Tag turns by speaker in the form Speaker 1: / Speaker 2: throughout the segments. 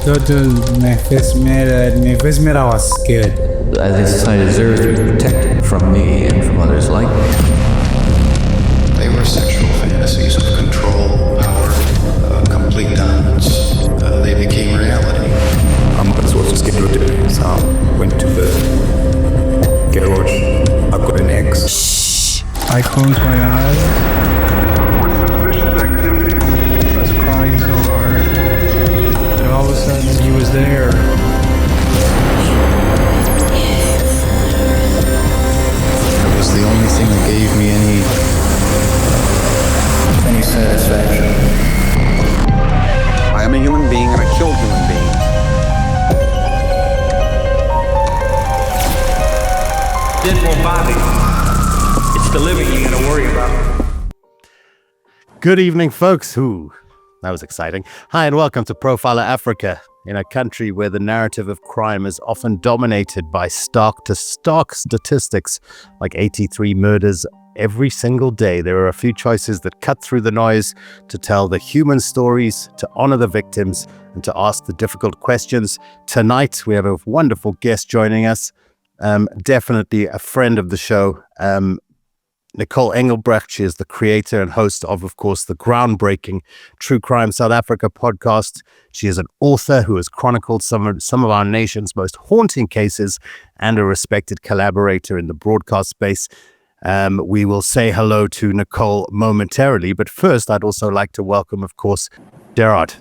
Speaker 1: Total nefes mera was scared.
Speaker 2: I think society deserves to be protected from me and from others like me.
Speaker 3: They were sexual fantasies of control, power, complete dominance. They became reality.
Speaker 4: Das was gescheduled, so went to the garage. I've got an ex.
Speaker 1: Shh. I closed my eyes.
Speaker 5: Suspicious activity.
Speaker 1: I was crying so hard. And all of a sudden he was there.
Speaker 3: It was the only thing that gave me any satisfaction.
Speaker 6: I am a human being and I killed human beings.
Speaker 7: Dead more body. It's the living you gotta worry about.
Speaker 8: Good evening, folks. That was exciting. Hi, and welcome to Profiler Africa, in a country where the narrative of crime is often dominated by stark statistics, like 83 murders every single day. There are a few choices that cut through the noise to tell the human stories, to honor the victims, and to ask the difficult questions. Tonight, we have a wonderful guest joining us. Definitely a friend of the show, Nicole Engelbrecht. She is the creator and host of course, the groundbreaking True Crime South Africa podcast. She is an author who has chronicled some of our nation's most haunting cases and a respected collaborator in the broadcast space. We will say hello to Nicole momentarily, but first, I'd also like to welcome, of course, Gerard.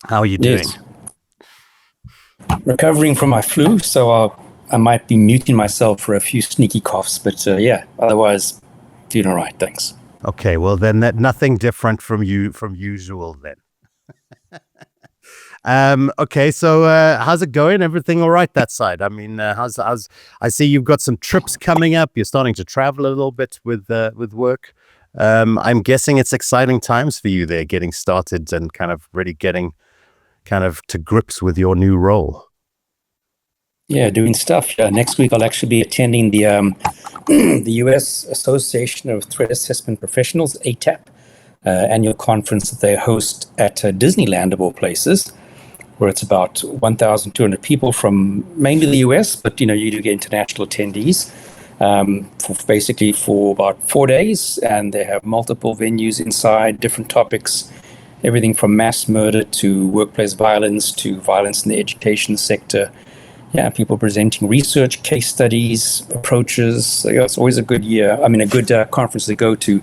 Speaker 8: How are you doing?
Speaker 9: Yes. Recovering from my flu, so I might be muting myself for a few sneaky coughs, but otherwise, doing all right, thanks.
Speaker 8: Okay, well then, nothing different from usual then. Okay, so how's it going? Everything all right that side? I mean, how's I see you've got some trips coming up. You're starting to travel a little bit with work. I'm guessing it's exciting times for you there, getting started and kind of really getting kind of to grips with your new role.
Speaker 9: Yeah, doing stuff. Next week, I'll actually be attending the the U.S. Association of Threat Assessment Professionals, ATAP, annual conference that they host at Disneyland, of all places, where it's about 1,200 people from mainly the U.S., but you do get international attendees for about 4 days, and they have multiple venues inside, different topics, everything from mass murder to workplace violence to violence in the education sector. Yeah, people presenting research, case studies, approaches. So, it's always a good conference to go to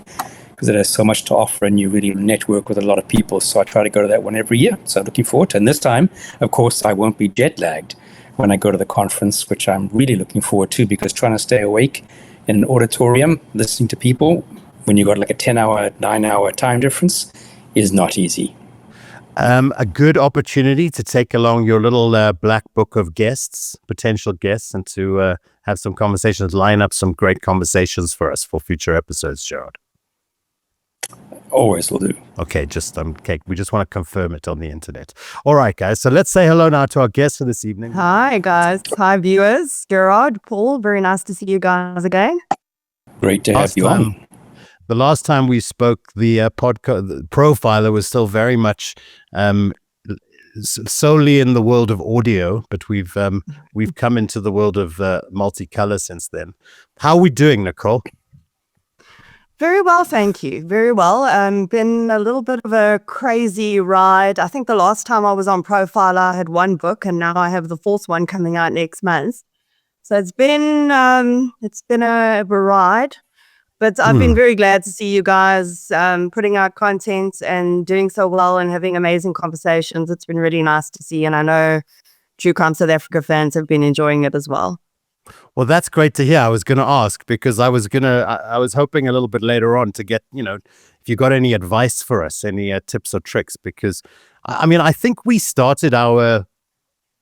Speaker 9: because it has so much to offer and you really network with a lot of people. So I try to go to that one every year. So I'm looking forward to it. And this time, of course, I won't be jet lagged when I go to the conference, which I'm really looking forward to because trying to stay awake in an auditorium, listening to people when you got like a 10-hour, 9-hour time difference is not easy.
Speaker 8: A good opportunity to take along your little black book of potential guests, and to have some conversations, line up some great conversations for us for future episodes, Gerard.
Speaker 9: Always will do.
Speaker 8: Okay, we just want to confirm it on the internet. All right, guys, so let's say hello now to our guests for this evening.
Speaker 10: Hi, guys. Hi, viewers. Gerard, Paul, very nice to see you guys again.
Speaker 9: Great to have you on.
Speaker 8: The last time we spoke, the profiler was still very much solely in the world of audio, but we've come into the world of multicolor since then. How are we doing, Nicole?
Speaker 10: Very well, thank you. Very well. Been a little bit of a crazy ride. I think the last time I was on Profiler, I had one book, and now I have the fourth one coming out next month. So it's been a ride. But I've been very glad to see you guys putting out content and doing so well and having amazing conversations. It's been really nice to see. And I know True Crime South Africa fans have been enjoying it as well.
Speaker 8: Well, that's great to hear. I was going to ask because I was hoping a little bit later on to get, if you got any advice for us, any tips or tricks, because I think we started our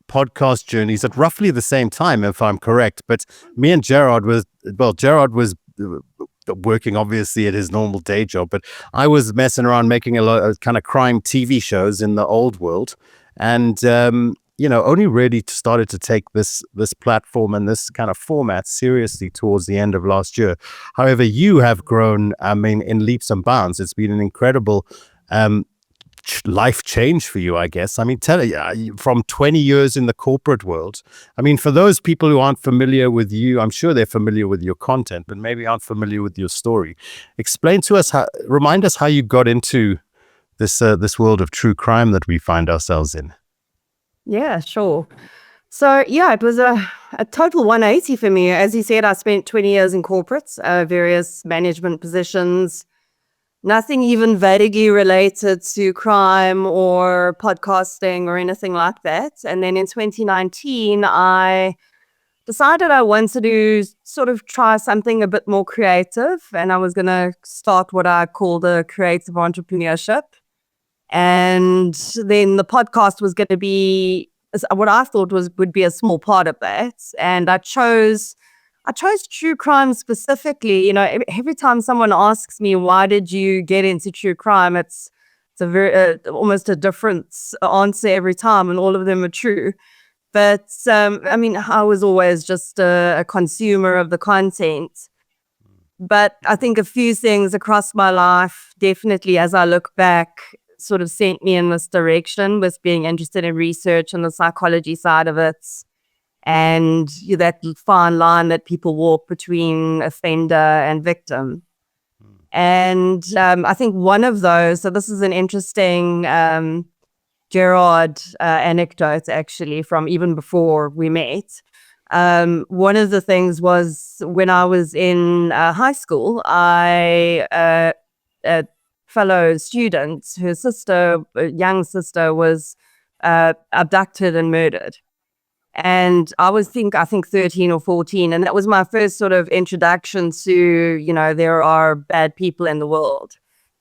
Speaker 8: podcast journeys at roughly the same time, if I'm correct. But me and Gerard was working obviously at his normal day job, but I was messing around making a lot of kind of crime TV shows in the old world, and only really started to take this platform and this kind of format seriously towards the end of last year. However, you have grown, in leaps and bounds. It's been an incredible life change for you, I guess. I mean, from 20 years in the corporate world, I mean, for those people who aren't familiar with you, I'm sure they're familiar with your content, but maybe aren't familiar with your story. Explain to us, remind us how you got into this world of true crime that we find ourselves in.
Speaker 10: Yeah, sure. So yeah, it was a total 180 for me. As you said, I spent 20 years in corporates, various management positions, nothing even vaguely related to crime or podcasting or anything like that. And then in 2019, I decided I wanted to sort of try something a bit more creative. And I was going to start what I called a creative entrepreneurship. And then the podcast was going to be what I thought would be a small part of that. And I chose true crime specifically. You know, every time someone asks me, why did you get into true crime? It's a very, almost a different answer every time, and all of them are true. But I mean, I was always just a consumer of the content. But I think a few things across my life, definitely as I look back, sort of sent me in this direction, with being interested in research and the psychology side of it, and that fine line that people walk between offender and victim. And I think one of those, so this is an interesting Gerard anecdote, actually, from even before we met. One of the things was when I was in high school, a fellow student, her sister, young sister, was abducted and murdered. And I think 13 or 14. And that was my first sort of introduction to, there are bad people in the world.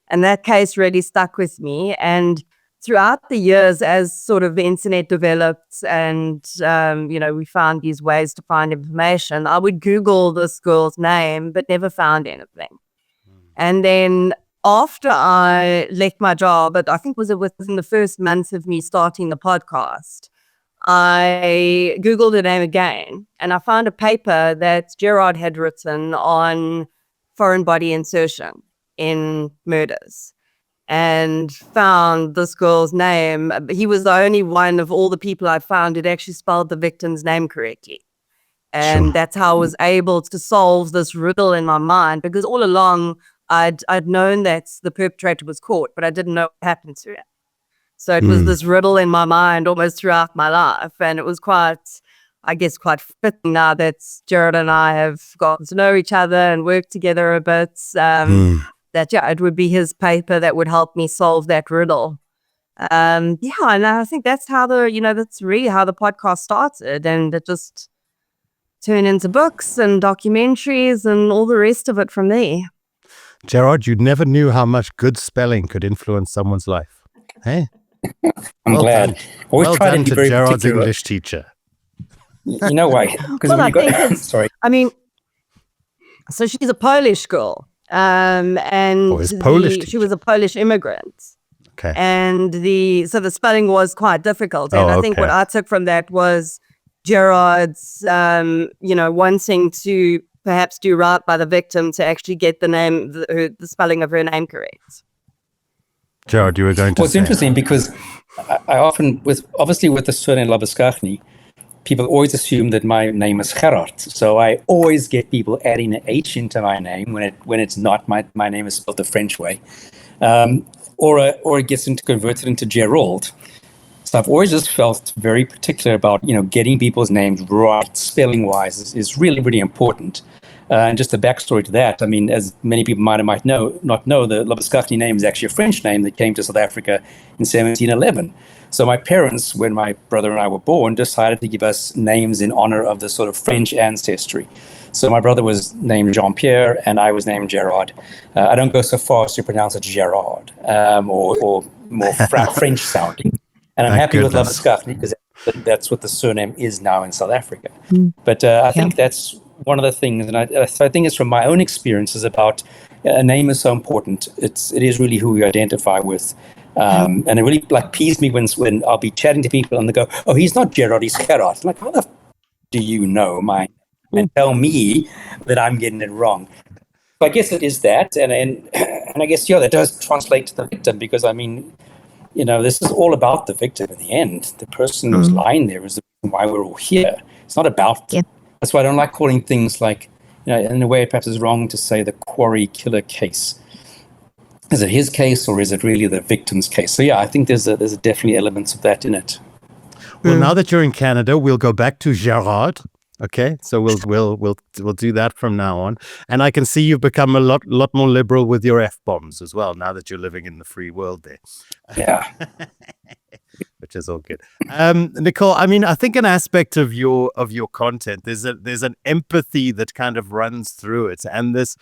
Speaker 10: And that case really stuck with me. And throughout the years, as sort of the internet developed and, we found these ways to find information, I would Google this girl's name, but never found anything. And then after I left my job, but I think was within the first month of me starting the podcast, I Googled the name again, and I found a paper that Gerard had written on foreign body insertion in murders, and found this girl's name. He was the only one of all the people I'd found who'd actually spelled the victim's name correctly. And that's how I was able to solve this riddle in my mind, because all along I'd known that the perpetrator was caught, but I didn't know what happened to him. So it was this riddle in my mind almost throughout my life. And it was quite fitting now that Gerard and I have gotten to know each other and worked together a bit, it would be his paper that would help me solve that riddle. And I think that's how that's really how the podcast started. And it just turned into books and documentaries and all the rest of it from there.
Speaker 8: Gerard, you never knew how much good spelling could influence someone's life. Hey?
Speaker 9: I'm glad.
Speaker 8: Well done to Gerard's English teacher.
Speaker 9: You know why? Because sorry.
Speaker 10: I mean, so she's a Polish girl, and she was a Polish immigrant.
Speaker 8: Okay.
Speaker 10: And the spelling was quite difficult, and I think what I took from that was Gerard's, wanting to perhaps do right by the victim to actually get the name, the spelling of her name correct.
Speaker 8: Gerard, you were going to
Speaker 9: Well, it's interesting because I often, with the surname Labuschagne, people always assume that my name is Gerard. So I always get people adding an H into my name when it's not. My name is spelled the French way. Or it gets converted into Gerald. So I've always just felt very particular about, getting people's names right, spelling-wise, is really, really important. And just a backstory to that, I mean, as many people might not know, the Labuschagne name is actually a French name that came to South Africa in 1711. So my parents, when my brother and I were born, decided to give us names in honor of the sort of French ancestry. So my brother was named Jean-Pierre, and I was named Gerard. I don't go so far as to pronounce it Gerard, or more French sounding. And I'm happy with Labuschagne because that's what the surname is now in South Africa. But I think that's one of the things, and I think it's from my own experiences about a name is so important. It is really who we identify with. And it really peeves me when I'll be chatting to people and they go, "Oh, he's not Gerard, he's Gerard." I'm like, how the do you know mine? And tell me that I'm getting it wrong. So I guess it is that, and I guess that does translate to the victim, because I mean, this is all about the victim in the end. The person who's lying there is the reason why we're all here. It's not about.
Speaker 10: Yep.
Speaker 9: That's why I don't like calling things like, in a way, perhaps it's wrong to say the quarry killer case. Is it his case or is it really the victim's case? So yeah, I think there's definitely elements of that in it.
Speaker 8: Well, now that you're in Canada, we'll go back to Gerard. Okay, so we'll do that from now on. And I can see you've become a lot more liberal with your F-bombs as well now that you're living in the free world there.
Speaker 9: Yeah.
Speaker 8: Which is all good. Nicole, I mean, I think an aspect of your content, there's an empathy that kind of runs through it, and this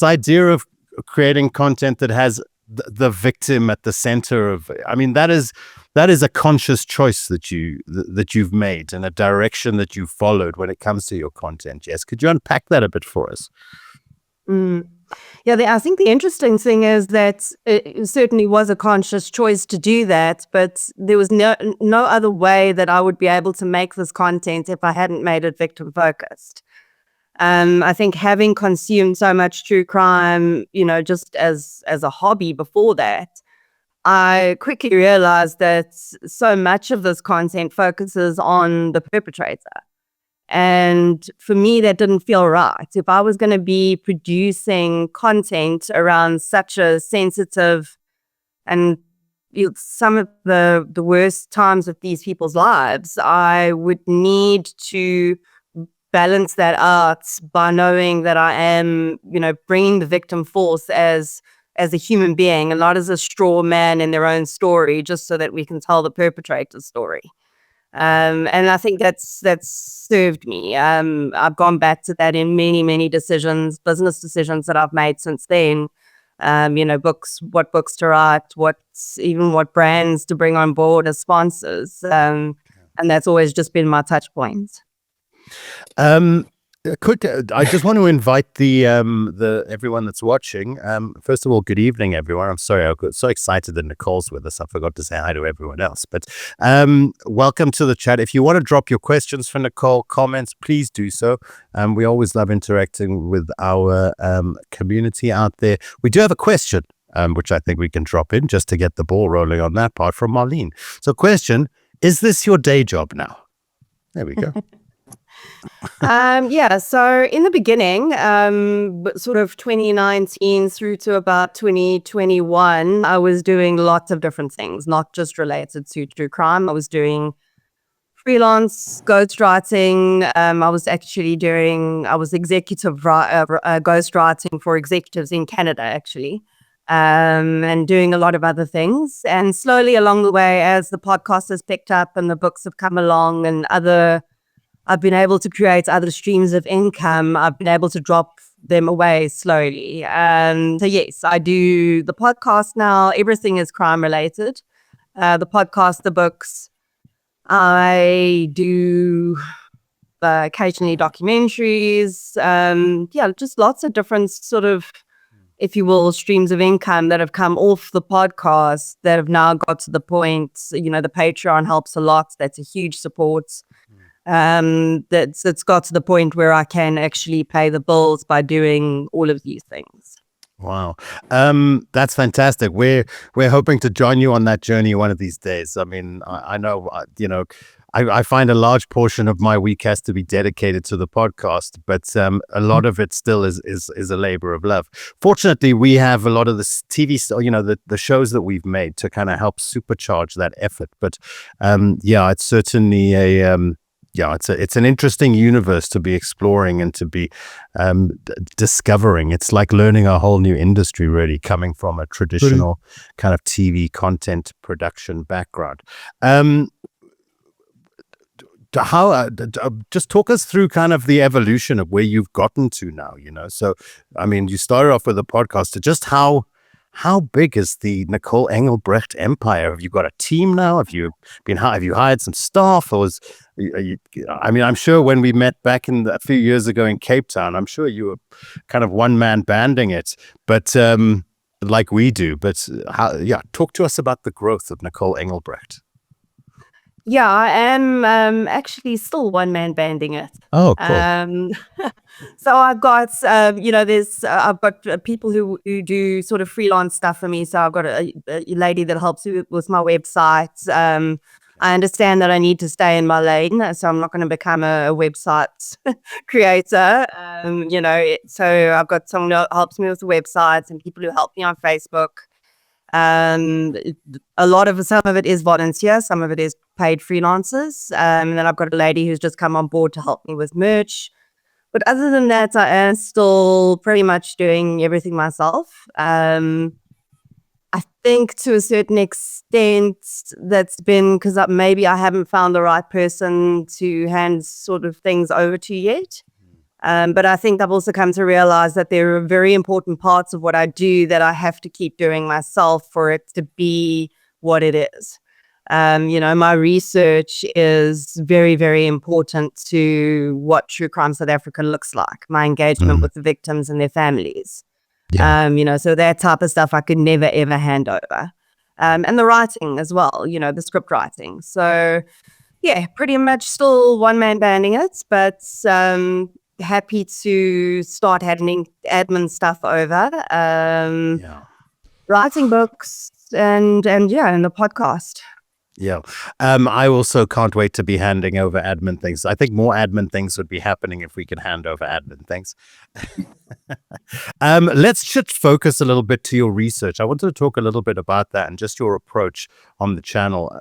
Speaker 8: idea of creating content that has the victim at the center of. I mean, that is a conscious choice that you've made and a direction that you've followed when it comes to your content. Yes, could you unpack that a bit for us?
Speaker 10: Yeah, I think the interesting thing is that it certainly was a conscious choice to do that, but there was no other way that I would be able to make this content if I hadn't made it victim focused. I think having consumed so much true crime, just as a hobby before that, I quickly realized that so much of this content focuses on the perpetrator. And for me, that didn't feel right. If I was going to be producing content around such a sensitive and some of the worst times of these people's lives, I would need to balance that out by knowing that I am, bringing the victim forth as a human being and not as a straw man in their own story, just so that we can tell the perpetrator's story. And I think that's served me. I've gone back to that in many, many business decisions that I've made since then. What books to write, what brands to bring on board as sponsors. And that's always just been my touch point.
Speaker 8: I just want to invite the everyone that's watching. First of all, good evening, everyone. I'm sorry I got so excited that Nicole's with us. I forgot to say hi to everyone else. But welcome to the chat. If you want to drop your questions for Nicole, comments, please do so. We always love interacting with our community out there. We do have a question, which I think we can drop in just to get the ball rolling on that part from Marlene. So, question: is this your day job now? There we go.
Speaker 10: So in the beginning, sort of 2019 through to about 2021, I was doing lots of different things, not just related to true crime. I was doing freelance ghostwriting. I was executive ghostwriting for executives in Canada, actually, and doing a lot of other things. And slowly along the way, as the podcast has picked up and the books have come along and I've been able to create other streams of income. I've been able to drop them away slowly. So yes, I do the podcast now. Everything is crime related. The podcast, the books. I do occasionally documentaries. Just lots of different sort of, if you will, streams of income that have come off the podcast that have now got to the point, the Patreon helps a lot. That's a huge support. It's got to the point where I can actually pay the bills by doing all of these things.
Speaker 8: Wow. That's fantastic. We're hoping to join you on that journey one of these days. I mean, I know, I find a large portion of my week has to be dedicated to the podcast, but a lot of it still is a labor of love. Fortunately, we have a lot of the TV, the shows that we've made to kind of help supercharge that effort. But it's certainly it's an interesting universe to be exploring and to be discovering. It's like learning a whole new industry, really, coming from a traditional kind of TV content production background. Just talk us through kind of the evolution of where you've gotten to now, So, I mean, you started off with a podcast. Just how big is the Nicole Engelbrecht empire? Have you got a team now? Have you hired some staff, or I'm sure when we met back a few years ago in Cape Town, I'm sure you were kind of one man banding it, but like we do. But talk to us about the growth of Nicole Engelbrecht.
Speaker 10: Yeah, I am actually still one man banding it.
Speaker 8: Oh, cool.
Speaker 10: So I've got, I've got people who do sort of freelance stuff for me. So I've got a lady that helps me with my website. I understand that I need to stay in my lane, so I'm not going to become a website creator. So I've got someone who helps me with the websites and people who help me on Facebook. Some of it is volunteer, some of it is paid freelancers. And then I've got a lady who's just come on board to help me with merch. But other than that, I am still pretty much doing everything myself. I think to a certain extent that's been because maybe I haven't found the right person to hand sort of things over to yet. But I think I've also come to realize that there are very important parts of what I do that I have to keep doing myself for it to be what it is. My research is very, very important to what True Crime South Africa looks like, my engagement with the victims and their families.
Speaker 8: Yeah.
Speaker 10: So that type of stuff I could never, ever hand over. And the writing as well, the script writing. So, yeah, pretty much still one man banding it, but happy to start handing admin stuff over. Writing books and the podcast.
Speaker 8: Yeah. I also can't wait to be handing over admin things. I think more admin things would be happening if we can hand over admin things. Let's shift focus a little bit to your research. I wanted to talk a little bit about that and just your approach on the channel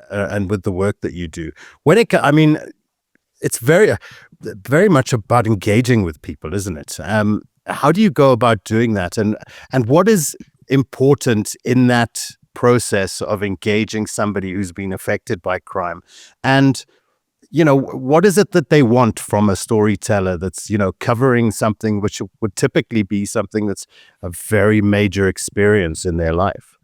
Speaker 8: and with the work that you do. It's very, very much about engaging with people, isn't it? How do you go about doing that? And what is important in that process of engaging somebody who's been affected by crime? And, what is it that they want from a storyteller that's, covering something which would typically be something that's a very major experience in their life?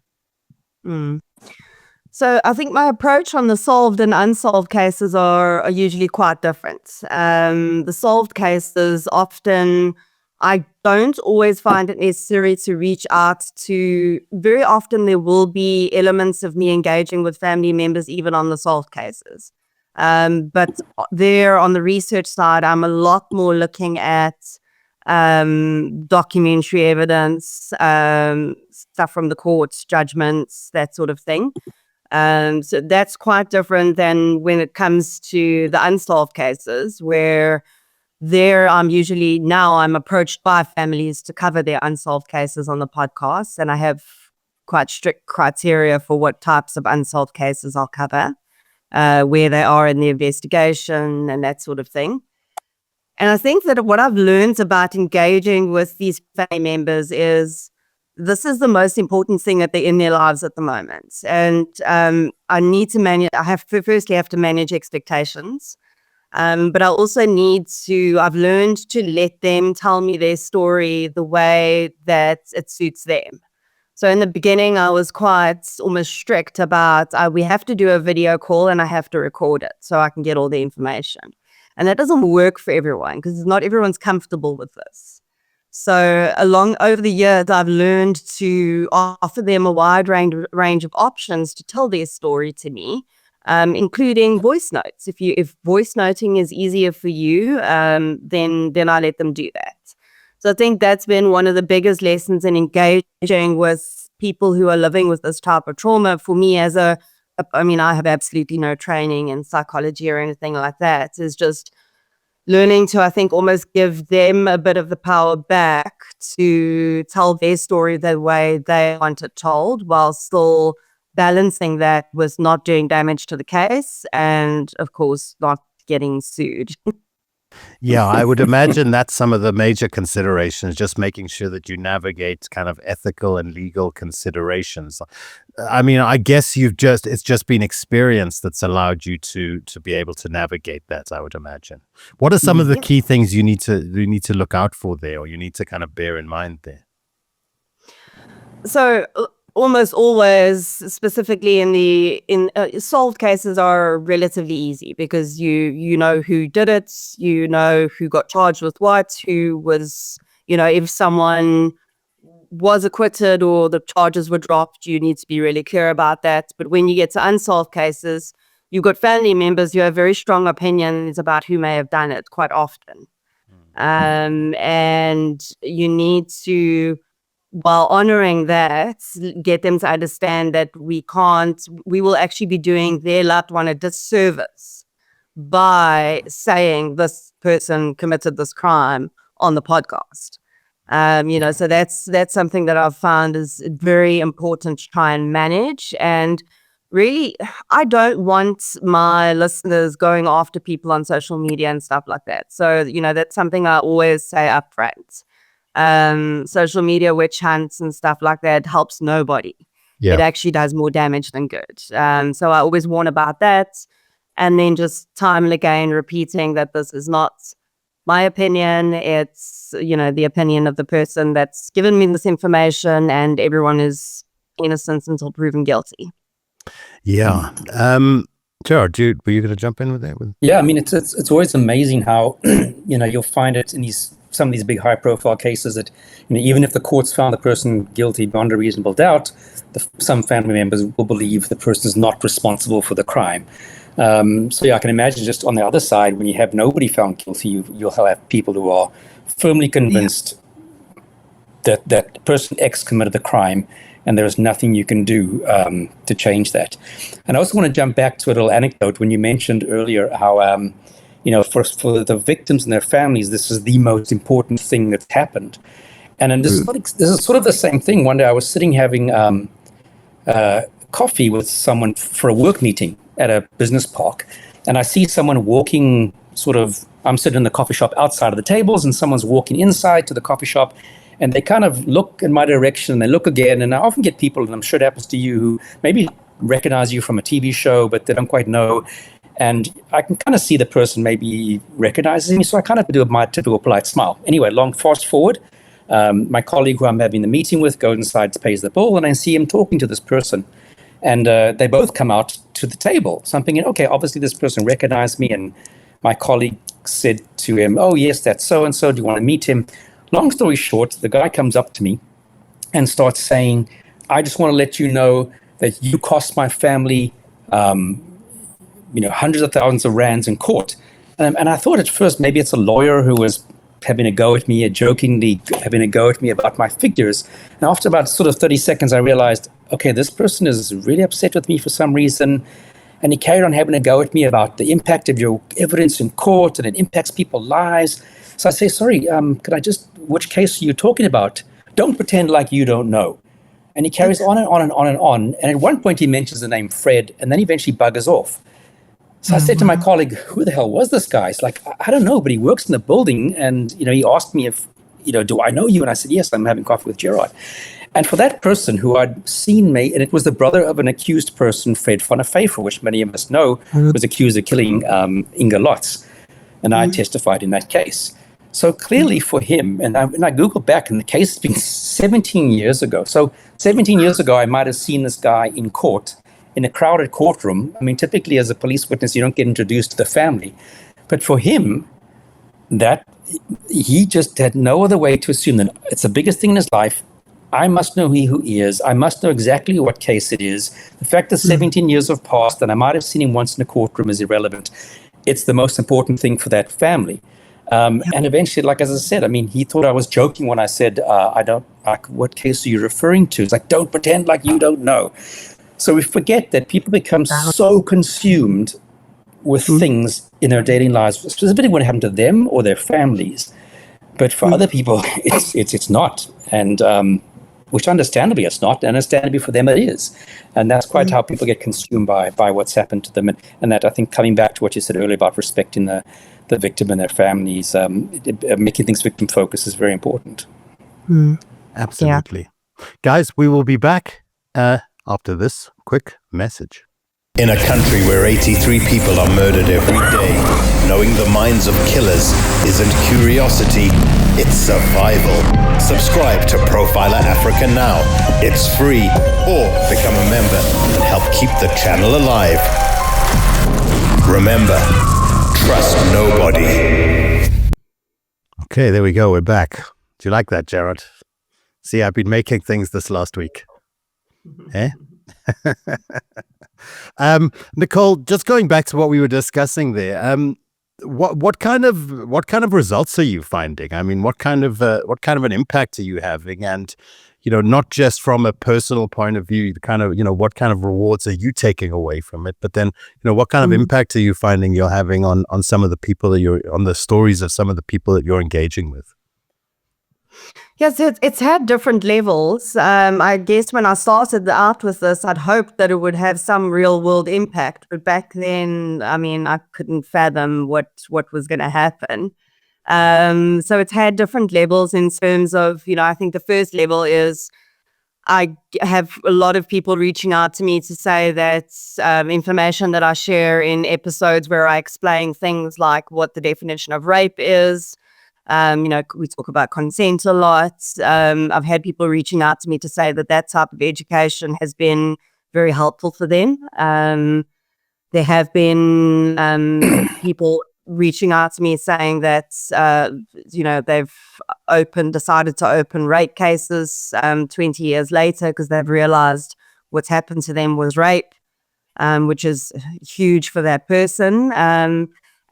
Speaker 10: So I think my approach on the solved and unsolved cases are usually quite different. The solved cases, often I don't always find it necessary to reach out to. Very often there will be elements of me engaging with family members even on the solved cases. But there on the research side, I'm a lot more looking at documentary evidence, stuff from the courts, judgments, that sort of thing. So that's quite different than when it comes to the unsolved cases, where I'm approached by families to cover their unsolved cases on the podcast. And I have quite strict criteria for what types of unsolved cases I'll cover, where they are in the investigation and that sort of thing. And I think that what I've learned about engaging with these family members is this is the most important thing that they're in their lives at the moment. And I need to have to manage expectations. But I also I've learned to let them tell me their story the way that it suits them. So in the beginning, I was quite almost strict about, we have to do a video call and I have to record it so I can get all the information. And that doesn't work for everyone because not everyone's comfortable with this. So over the years, I've learned to offer them a wide range of options to tell their story to me, including voice notes. If voice noting is easier for you, then I let them do that. So I think that's been one of the biggest lessons in engaging with people who are living with this type of trauma. For me, I have absolutely no training in psychology or anything like that. It's just learning to, I think, almost give them a bit of the power back to tell their story the way they want it told, while still balancing that with not doing damage to the case and, of course, not getting sued.
Speaker 8: Yeah, I would imagine that's some of the major considerations, just making sure that you navigate kind of ethical and legal considerations. I guess it's just been experience that's allowed you to be able to navigate that, I would imagine. What are some of the key things you need to look out for there, or you need to kind of bear in mind there?
Speaker 10: So almost always, specifically in solved cases, are relatively easy because you know who did it, you know who got charged with what, who was, if someone was acquitted or the charges were dropped, you need to be really clear about that. But when you get to unsolved cases, you've got family members who have very strong opinions about who may have done it quite often. And you need to, while honoring that, get them to understand that we will actually be doing their loved one a disservice by saying this person committed this crime on the podcast. So that's something that I've found is very important to try and manage. And really, I don't want my listeners going after people on social media and stuff like that. So, that's something I always say up front. Social media witch hunts and stuff like that helps nobody. It actually does more damage than good. So I always warn about that. And then just time and again repeating that this is not my opinion. It's, the opinion of the person that's given me this information, and everyone is innocent until proven guilty.
Speaker 8: Yeah. Gerard, were you going to jump in with that?
Speaker 9: Yeah, I mean, it's always amazing how, you'll find it in some of these big high-profile cases that, even if the courts found the person guilty beyond a reasonable doubt, some family members will believe the person is not responsible for the crime. So I can imagine just on the other side, when you have nobody found guilty, you'll have people who are firmly convinced that person X committed the crime, and there is nothing you can do to change that. And I also want to jump back to a little anecdote when you mentioned earlier how, for the victims and their families, this is the most important thing that's happened. And this is sort of the same thing. One day I was sitting having coffee with someone for a work meeting at a business park, and I see someone walking I'm sitting in the coffee shop outside of the tables, and someone's walking inside to the coffee shop, and they kind of look in my direction, and they look again, and I often get people, and I'm sure it happens to you, who maybe recognize you from a TV show, but they don't quite know, and I can kind of see the person maybe recognizes me, so I kind of do my typical polite smile. Anyway, fast forward, my colleague who I'm having the meeting with goes inside, pays the bill, and I see him talking to this person. And they both come out to the table. So I'm thinking, okay, obviously this person recognized me. And my colleague said to him, oh, yes, that's so-and-so. Do you want to meet him? Long story short, the guy comes up to me and starts saying, I just want to let you know that you cost my family, hundreds of thousands of rands in court. And I thought at first maybe it's a lawyer who was having a go at me, jokingly having a go at me about my figures. And after about sort of 30 seconds, I realized, okay, this person is really upset with me for some reason. And he carried on having a go at me about the impact of your evidence in court, and it impacts people's lives. So I say, sorry, which case are you talking about? Don't pretend like you don't know. And he carries on and on and on and on. And at one point he mentions the name Fred, and then eventually buggers off. So I said to my colleague, who the hell was this guy? He's like, I don't know, but he works in the building. And, he asked me if, do I know you? And I said, yes, I'm having coffee with Gerard. And for that person who I'd seen me, and it was the brother of an accused person, Fred van der Vyver, which many of us know was accused of killing Inga Lotz. And I testified in that case. So clearly for him, and I Googled back, and the case has been 17 years ago. So 17 years ago, I might have seen this guy in court, in a crowded courtroom. I mean, typically as a police witness, you don't get introduced to the family. But for him, that he just had no other way to assume that it's the biggest thing in his life. I must know who he is. I must know exactly what case it is. The fact that 17 years have passed and I might have seen him once in a courtroom is irrelevant. It's the most important thing for that family. And eventually, like as I said, I mean, he thought I was joking when I said, what case are you referring to? It's like, don't pretend like you don't know. So we forget that people become so consumed with things in their daily lives, specifically when it happened to them or their families. But for other people, it's not. And which understandably it's not, and understandably for them it is. And that's quite how people get consumed by what's happened to them. And that, I think, coming back to what you said earlier about respecting the victim and their families, making things victim focused is very important.
Speaker 8: Absolutely. Yeah. Guys, we will be back after this quick message.
Speaker 11: In a country where 83 people are murdered every day, knowing the minds of killers isn't curiosity, it's survival. Subscribe to Profiler Africa now. It's free, or become a member and help keep the channel alive. Remember, trust nobody.
Speaker 8: Okay, there we go. We're back. Do you like that, Gerard? See, I've been making things this last week. Eh? Nicole, just going back to what we were discussing there, what kind of results are you finding? I mean, what kind of an impact are you having? And not just from a personal point of view, what kind of rewards are you taking away from it? But then, what kind of impact are you finding you're having on some of the people that on the stories of some of the people that you're engaging with?
Speaker 10: Yes, it's had different levels. I guess when I started out with this, I'd hoped that it would have some real world impact. But back then, I mean, I couldn't fathom what was going to happen. So it's had different levels in terms of, I think the first level is I have a lot of people reaching out to me to say that information that I share in episodes where I explain things like what the definition of rape is. We talk about consent a lot. I've had people reaching out to me to say that type of education has been very helpful for them. There have been people reaching out to me saying that, they've decided to open rape cases 20 years later because they've realized what's happened to them was rape, which is huge for that person.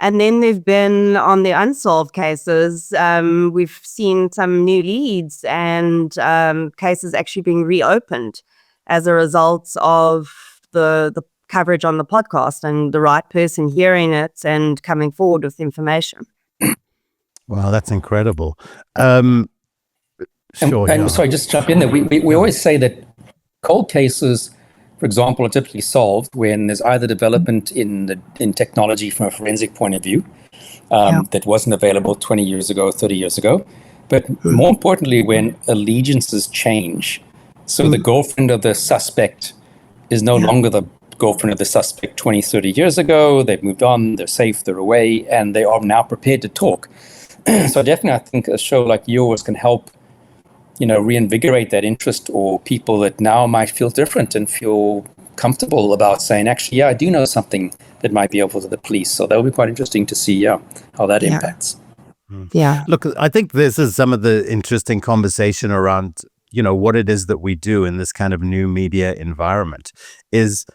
Speaker 10: And then they've been on the unsolved cases. We've seen some new leads and cases actually being reopened as a result of the coverage on the podcast and the right person hearing it and coming forward with information.
Speaker 8: Wow, that's incredible.
Speaker 9: Sorry, just jump in there. We always say that cold cases, for example, are typically solved when there's either development in technology from a forensic point of view that wasn't available 20 years ago, 30 years ago, but more importantly, when allegiances change. So the girlfriend of the suspect is no longer the girlfriend of the suspect 20, 30 years ago. They've moved on, they're safe, they're away, and they are now prepared to talk. So definitely, I think a show like yours can help, reinvigorate that interest, or people that now might feel different and feel comfortable about saying, actually, yeah, I do know something that might be helpful to the police. So that'll be quite interesting to see how that impacts.
Speaker 10: Yeah.
Speaker 8: Look, I think this is some of the interesting conversation around, what it is that we do in this kind of new media environment is,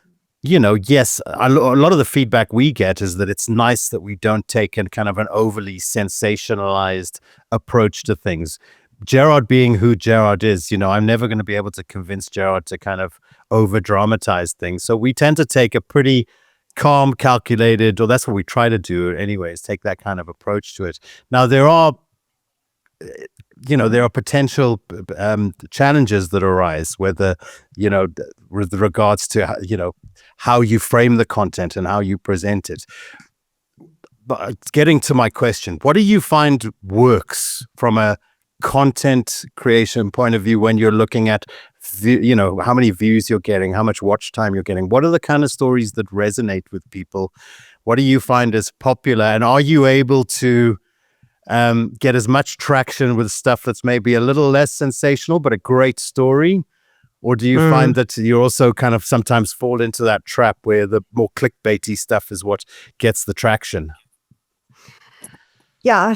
Speaker 8: yes, a lot of the feedback we get is that it's nice that we don't take a kind of an overly sensationalized approach to things. Gerard being who Gerard is, I'm never going to be able to convince Gerard to kind of over dramatize things. So we tend to take a pretty calm, calculated, or that's what we try to do anyways, take that kind of approach to it. Now, there are potential challenges that arise, whether, with regards to, how you frame the content and how you present it. But getting to my question, what do you find works from a content creation point of view when you're looking at, how many views you're getting, how much watch time you're getting? What are the kind of stories that resonate with people? What do you find is popular? And are you able to get as much traction with stuff that's maybe a little less sensational, but a great story? Or do you find that you also kind of sometimes fall into that trap where the more clickbaity stuff is what gets the traction?
Speaker 10: Yeah,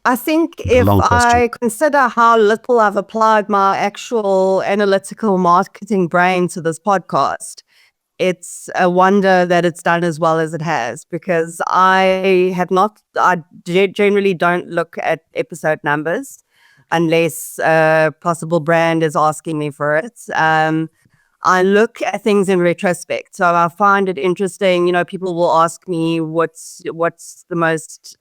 Speaker 10: I think if I consider how little I've applied my actual analytical marketing brain to this podcast, it's a wonder that it's done as well as it has, because I generally don't look at episode numbers unless a possible brand is asking me for it. I look at things in retrospect. So I find it interesting, people will ask me what's the most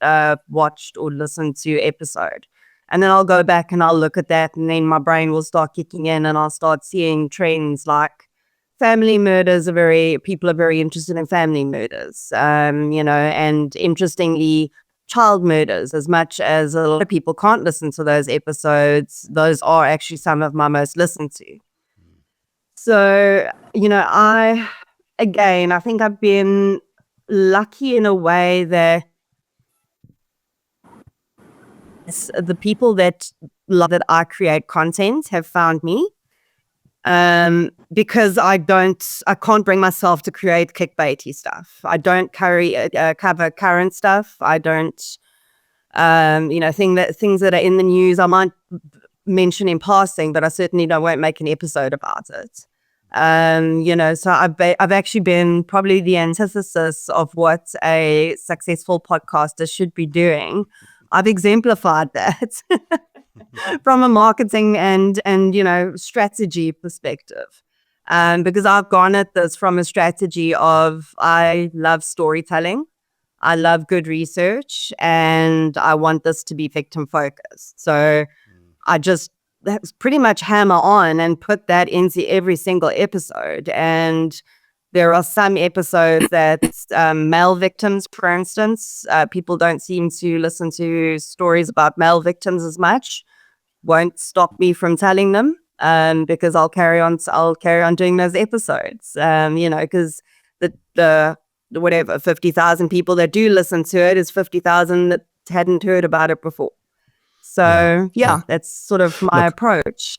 Speaker 10: watched or listened to episode. And then I'll go back and I'll look at that, and then my brain will start kicking in and I'll start seeing trends like family murders people are very interested in family murders, and interestingly, child murders. As much as a lot of people can't listen to those episodes, those are actually some of my most listened to. So, I think I've been lucky in a way that the people that love that I create content have found me. Because I can't bring myself to create clickbaity stuff. I don't cover current stuff. I don't, things that are in the news, I might mention in passing, but I certainly won't make an episode about it. So I've actually been probably the antithesis of what a successful podcaster should be doing. I've exemplified that from a marketing and strategy perspective. Because I've gone at this from a strategy of I love storytelling, I love good research, and I want this to be victim focused. So I just pretty much hammer on and put that into every single episode. And there are some episodes that male victims, for instance, people don't seem to listen to stories about male victims as much. Won't stop me from telling them, because I'll carry on doing those episodes. Because the whatever 50,000 people that do listen to it is 50,000 that hadn't heard about it before. So that's sort of my approach.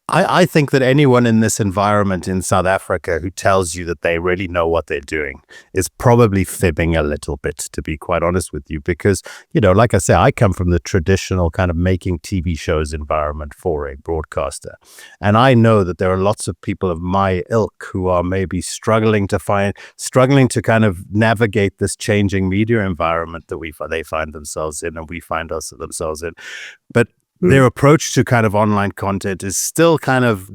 Speaker 8: I think that anyone in this environment in South Africa who tells you that they really know what they're doing is probably fibbing a little bit, to be quite honest with you, because, like I say, I come from the traditional kind of making TV shows environment for a broadcaster. And I know that there are lots of people of my ilk who are maybe struggling to kind of navigate this changing media environment that they find themselves in and we find ourselves in. But their approach to kind of online content is still kind of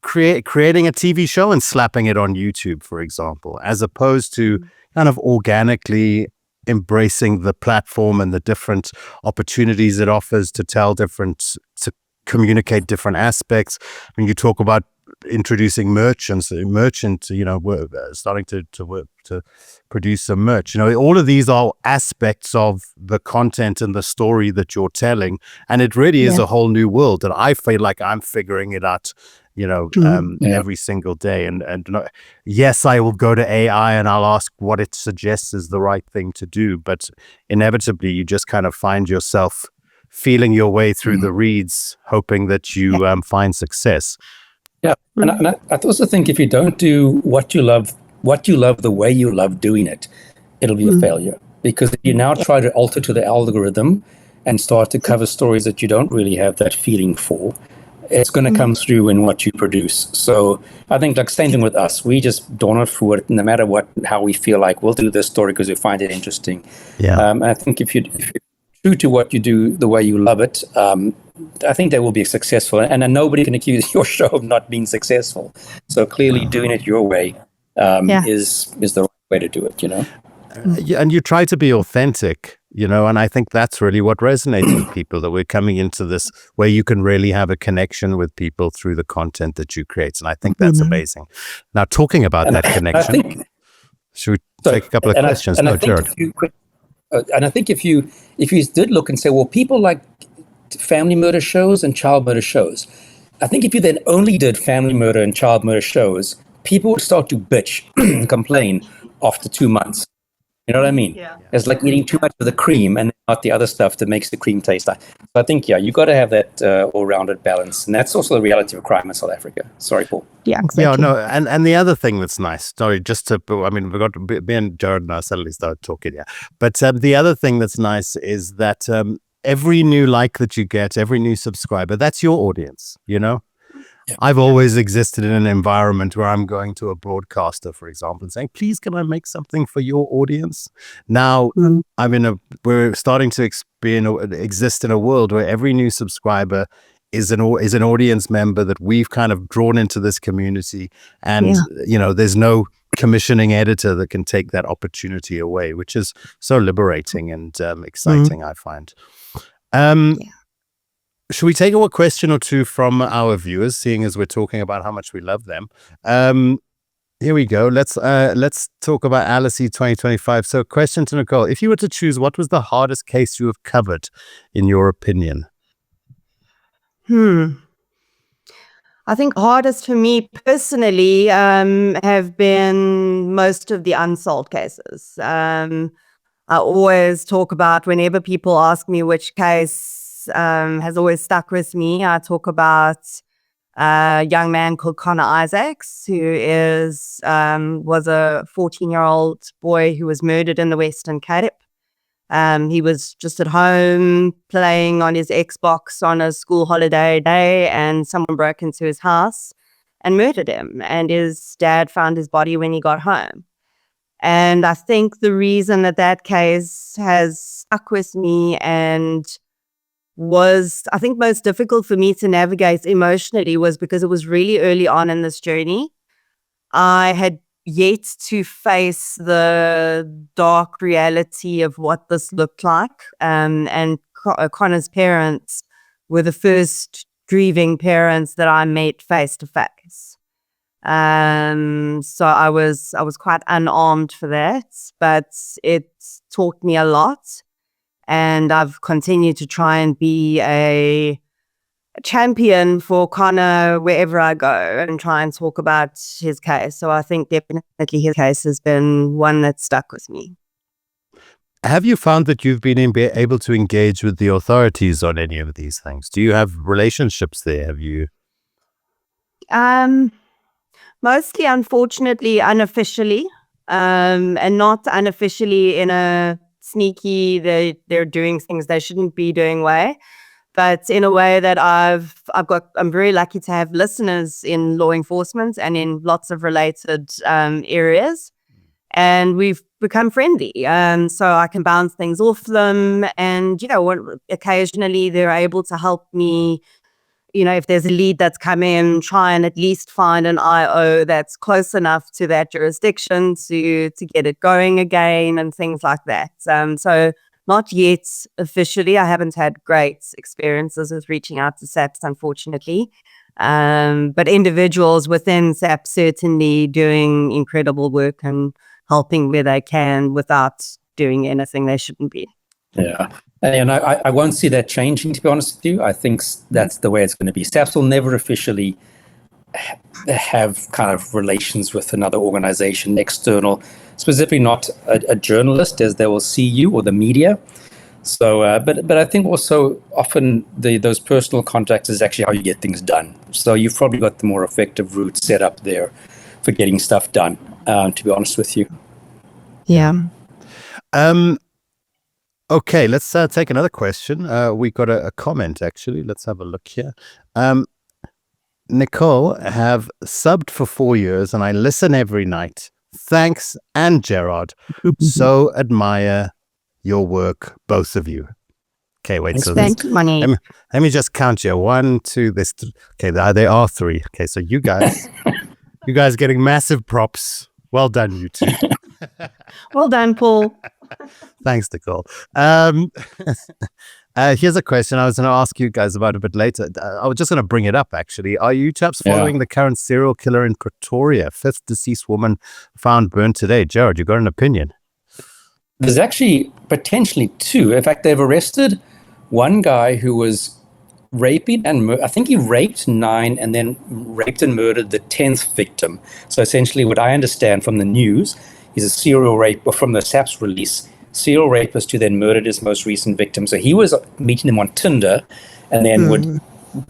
Speaker 8: creating a TV show and slapping it on YouTube, for example, as opposed to kind of organically embracing the platform and the different opportunities it offers to to communicate different aspects. When you talk about introducing merchant, starting to work to produce some merch. All of these are aspects of the content and the story that you're telling, and it really is a whole new world that I feel like I'm figuring it out. Every single day, and yes, I will go to AI and I'll ask what it suggests is the right thing to do, but inevitably you just kind of find yourself feeling your way through the reads, hoping that you find success.
Speaker 9: Yeah, and I also think if you don't do what you love the way you love doing it, it'll be a failure. Because if you now try to alter to the algorithm and start to cover stories that you don't really have that feeling for, it's going to come through in what you produce. So I think same thing with us. We just don't for it, no matter how we feel like we'll do this story because we find it interesting. Yeah. And I think if you're true to what you do the way you love it, I think they will be successful, and nobody can accuse your show of not being successful. So clearly, doing it your way is the right way to do it.
Speaker 8: And you try to be authentic, and I think that's really what resonates with people. That we're coming into this where you can really have a connection with people through the content that you create, and I think that's amazing. Now, talking about that connection, should we take a couple of questions?
Speaker 9: Gerard. And I think if you did look and say, well, people like family murder shows and child murder shows, I think if you then only did family murder and child murder shows, people would start to bitch and complain after 2 months. You know what I mean? Yeah. It's like eating too much of the cream and not the other stuff that makes the cream taste like. So I think, you got to have that all-rounded balance. And that's also the reality of crime in South Africa. Sorry, Paul.
Speaker 10: Yeah, exactly.
Speaker 8: Yeah, no, and the other thing that's nice, sorry, we got me and Gerard and I suddenly started talking, But the other thing that's nice is that every new like that you get, every new subscriber, that's your audience, Yeah. I've always existed in an environment where I'm going to a broadcaster, for example, and saying, please, can I make something for your audience? Now, we're starting to exist in a world where every new subscriber is an audience member that we've kind of drawn into this community. And, there's no commissioning editor that can take that opportunity away, which is so liberating and exciting, I find. Should we take a question or two from our viewers, seeing as we're talking about how much we love them? Here we go. Let's talk about Alice 2025. So, question to Nicole: if you were to choose, what was the hardest case you have covered, in your opinion?
Speaker 10: I think hardest for me personally have been most of the unsolved cases. I always talk about, whenever people ask me which case has always stuck with me, I talk about a young man called Connor Isaacs, who was a 14-year-old boy who was murdered in the Western Cape. He was just at home playing on his Xbox on a school holiday day, and someone broke into his house and murdered him. And his dad found his body when he got home. And I think the reason that case has stuck with me and was, I think, most difficult for me to navigate emotionally was because it was really early on in this journey. I had yet to face the dark reality of what this looked like. And Connor's parents were the first grieving parents that I met face to face. So I was quite unarmed for that, but it taught me a lot. And I've continued to try and be a champion for Connor wherever I go and try and talk about his case. So I think definitely his case has been one that stuck with me.
Speaker 8: Have you found that you've been able to engage with the authorities on any of these things? Do you have relationships there? Have you?
Speaker 10: Mostly, unfortunately, unofficially, and not unofficially in a sneaky, they're doing things they shouldn't be doing way, but in a way that I'm very lucky to have listeners in law enforcement and in lots of related areas. And we've become friendly. So I can bounce things off them. And, occasionally they're able to help me, if there's a lead that's come in, try and at least find an IO that's close enough to that jurisdiction to get it going again and things like that. So not yet officially. I haven't had great experiences with reaching out to SAPS, unfortunately. But individuals within SAPS certainly doing incredible work and helping where they can without doing anything they shouldn't be.
Speaker 9: Yeah. And I won't see that changing, to be honest with you. I think that's the way it's going to be. SAPS will never officially have kind of relations with another organization, external, specifically not a journalist, as they will see you or the media. So, but I think also often those personal contacts is actually how you get things done. So you've probably got the more effective route set up there for getting stuff done, to be honest with you.
Speaker 10: Yeah.
Speaker 8: Okay, let's take another question. We got a comment, actually. Let's have a look here. Nicole, have subbed for 4 years and I listen every night. Thanks, and Gerard. So admire your work, both of you. Okay, wait.
Speaker 10: Thanks, money.
Speaker 8: Let me just count you. 1, 2, there's okay, there are 3. Okay, so you guys getting massive props. Well done, you two.
Speaker 10: Well done, Paul.
Speaker 8: Thanks, Nicole. Here's a question I was going to ask you guys about a bit later. I was just going to bring it up, actually. Are you chaps following the current serial killer in Pretoria? 5th deceased woman found burned today. Gerard, you got an opinion?
Speaker 9: There's actually potentially 2. In fact, they've arrested one guy who was raping and I think he raped 9 and then raped and murdered the 10th victim. So essentially what I understand from the news is a serial rape, or from the SAPS release, serial rapist who then murdered his most recent victim. So he was meeting them on Tinder and then would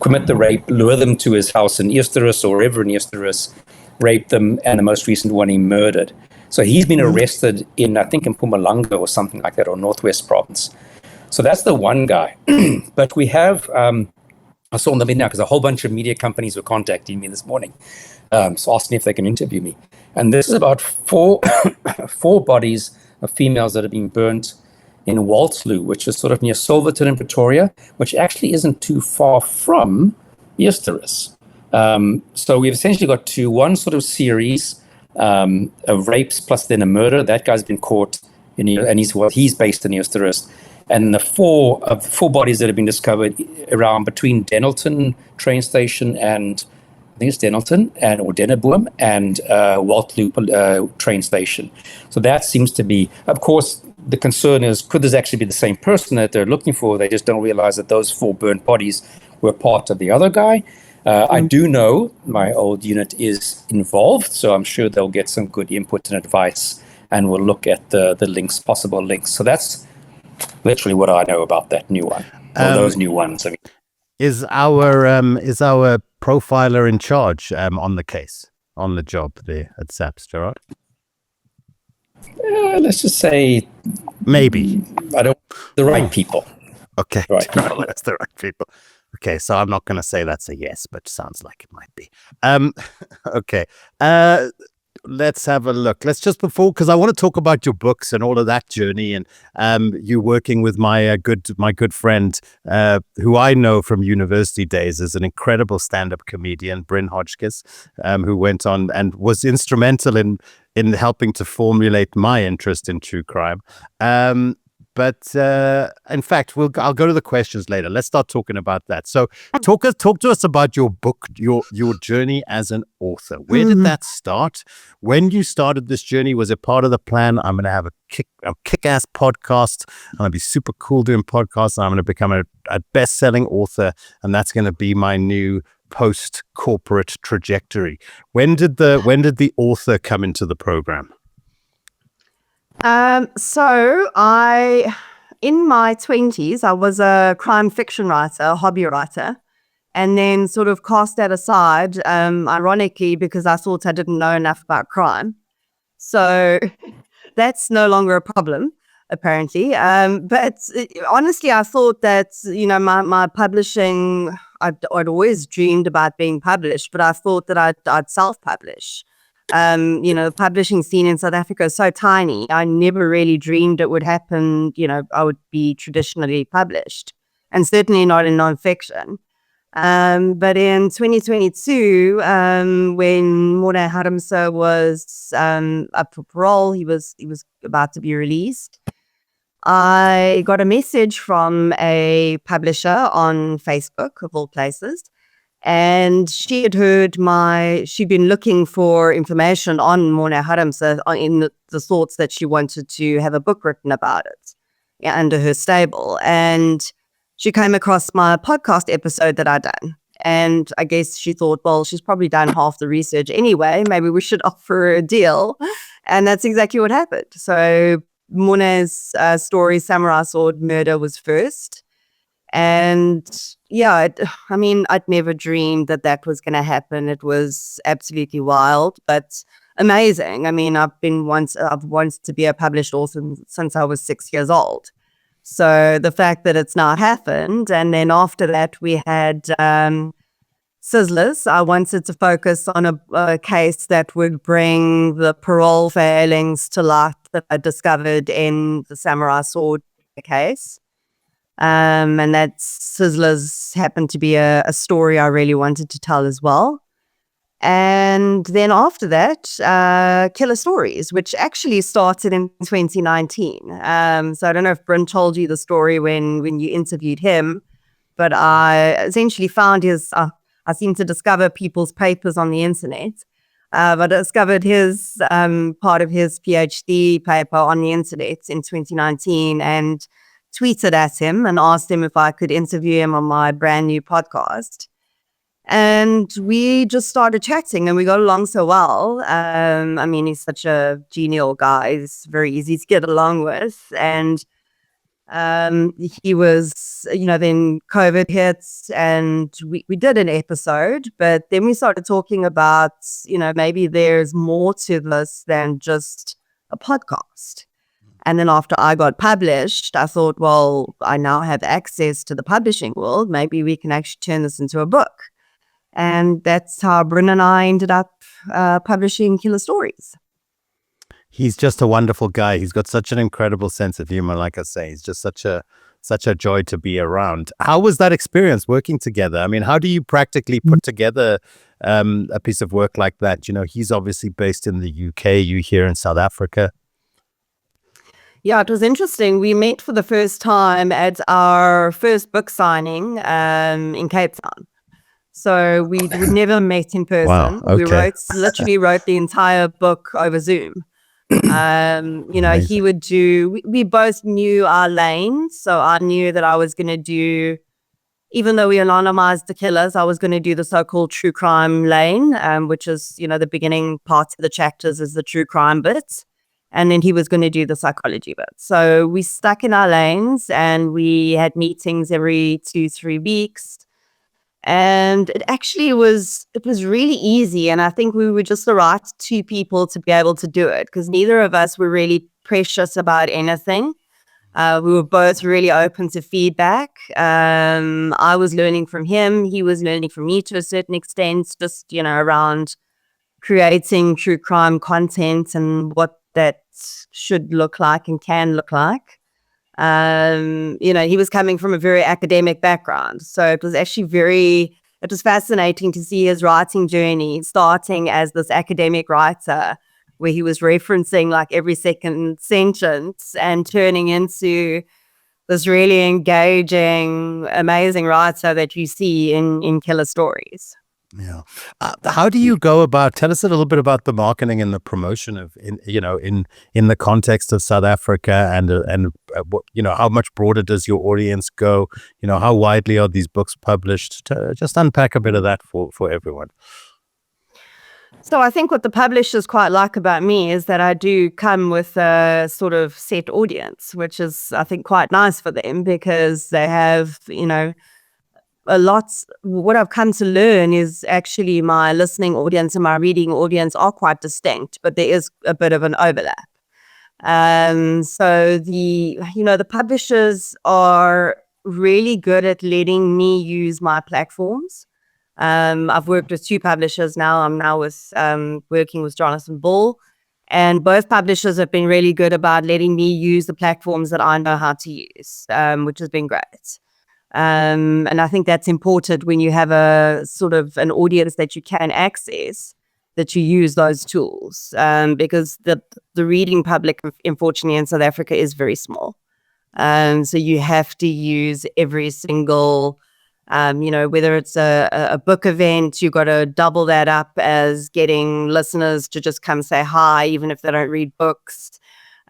Speaker 9: commit the rape, lure them to his house in Eersterus or wherever in Eersterus, rape them, and the most recent one he murdered. So he's been arrested in, I think, in Mpumalanga or something like that, or Northwest Province. So that's the one guy. But we have, I saw on the midnight because a whole bunch of media companies were contacting me this morning. So asking if they can interview me. And this is about 4 bodies of females that have been burnt in Waltloo, which is sort of near Silverton in Pretoria, which actually isn't too far from Eersterus. So we've essentially got 2, one sort of series of rapes plus then a murder. That guy's been caught, and he's based in Eersterus. And the 4 bodies that have been discovered around between Denelton train station and I think it's Denelton or Deneboom and Waltloo train station. So that seems to be, of course, the concern is, could this actually be the same person that they're looking for? They just don't realize that those 4 burnt bodies were part of the other guy. I do know my old unit is involved, so I'm sure they'll get some good input and advice, and we'll look at the links, possible links. So that's literally what I know about that new one, or those new ones. I mean,
Speaker 8: is our profiler in charge on the case, on the job there at SAPS, Gerard?
Speaker 9: Let's just say
Speaker 8: maybe
Speaker 9: the right people.
Speaker 8: Okay,
Speaker 9: right.
Speaker 8: That's the right people. Okay, so I'm not going to say that's a yes, but sounds like it might be. Okay. Let's have a look. Let's just before, because I want to talk about your books and all of that journey, and you working with my good friend who I know from university days is an incredible stand-up comedian, Bryn Hodgkiss, who went on and was instrumental in helping to formulate my interest in true crime. But in fact, I'll go to the questions later. Let's start talking about that. So talk to us about your book, your journey as an author. Where did that start? When you started this journey, was it part of the plan? I'm going to have a kick-ass podcast. I'm going to be super cool doing podcasts. I'm going to become a best-selling author, and that's going to be my new post-corporate trajectory. When did the author come into the program?
Speaker 10: So in my 20s, I was a crime fiction writer, a hobby writer, and then sort of cast that aside, ironically, because I thought I didn't know enough about crime. So that's no longer a problem, apparently. But honestly, I thought that, my publishing, I'd always dreamed about being published, but I thought that I'd self-publish. The publishing scene in South Africa is so tiny. I never really dreamed it would happen. I would be traditionally published, and certainly not in nonfiction. But in 2022, when Morné Harmse was up for parole, he was about to be released. I got a message from a publisher on Facebook, of all places. And she had heard she'd been looking for information on Morné Harmse in the thoughts that she wanted to have a book written about it under her stable. And she came across my podcast episode that I'd done. And I guess she thought, well, she's probably done half the research anyway. Maybe we should offer her a deal. And that's exactly what happened. So Morné's story, Samurai Sword Murder, was first. And yeah, I'd never dreamed that was going to happen. It was absolutely wild, but amazing. I've wanted to be a published author since I was 6 years old. So the fact that it's now happened, and then after that we had Sizzlers. I wanted to focus on a case that would bring the parole failings to light that I discovered in the Samurai Sword case. And that Sizzlers happened to be a story I really wanted to tell as well. And then after that, Killer Stories, which actually started in 2019. So I don't know if Bryn told you the story when you interviewed him, but I essentially found I seem to discover people's papers on the internet. But I discovered his part of his PhD paper on the internet in 2019 and tweeted at him and asked him if I could interview him on my brand new podcast. And we just started chatting and we got along so well. He's such a genial guy. He's very easy to get along with. And he was, then COVID hits and we did an episode, but then we started talking about, maybe there's more to this than just a podcast. And then after I got published, I thought, well, I now have access to the publishing world. Maybe we can actually turn this into a book. And that's how Bryn and I ended up publishing Killer Stories.
Speaker 8: He's just a wonderful guy. He's got such an incredible sense of humor. Like I say, he's just such a joy to be around. How was that experience working together? How do you practically put together a piece of work like that? He's obviously based in the UK, you here in South Africa.
Speaker 10: Yeah, it was interesting. We met for the first time at our first book signing in Cape Town. So we never met in person.
Speaker 8: Wow, okay.
Speaker 10: We literally wrote the entire book over Zoom. He would do, we both knew our lane. So I knew that I was going to do, even though we anonymized the killers, I was going to do the so-called true crime lane, which is, the beginning parts of the chapters is the true crime bits. And then he was going to do the psychology bit. So we stuck in our lanes and we had meetings every 2-3 weeks. And it was really easy. And I think we were just the right two people to be able to do it because neither of us were really precious about anything. We were both really open to feedback. I was learning from him. He was learning from me to a certain extent, just, around creating true crime content and what that should look like and can look like. He was coming from a very academic background. So it was actually it was fascinating to see his writing journey, starting as this academic writer, where he was referencing like every second sentence and turning into this really engaging, amazing writer that you see in Killer Stories.
Speaker 8: Yeah. How do you go about, tell us a little bit about the marketing and the promotion of, in the context of South Africa and how much broader does your audience go? How widely are these books published? Just unpack a bit of that for everyone.
Speaker 10: So I think what the publishers quite like about me is that I do come with a sort of set audience, which is, I think, quite nice for them because they have, what I've come to learn is actually my listening audience and my reading audience are quite distinct, but there is a bit of an overlap. So the publishers are really good at letting me use my platforms. I've worked with 2 publishers now. I'm now working with Jonathan Bull, and both publishers have been really good about letting me use the platforms that I know how to use, which has been great. And I think that's important when you have a sort of an audience that you can access, that you use those tools, because the reading public, unfortunately, in South Africa is very small. So you have to use every single, whether it's a book event, you've got to double that up as getting listeners to just come say hi, even if they don't read books.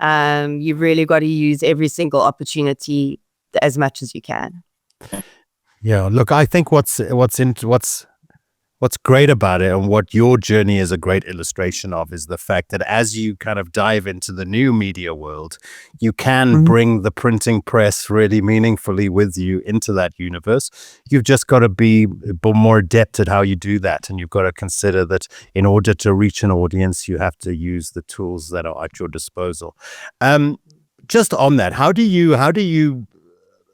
Speaker 10: You've really got to use every single opportunity as much as you can.
Speaker 8: Yeah, look, I think what's great about it and what your journey is a great illustration of is the fact that as you kind of dive into the new media world, you can bring the printing press really meaningfully with you into that universe. You've just got to be more adept at how you do that. And you've got to consider that in order to reach an audience, you have to use the tools that are at your disposal. Just on that,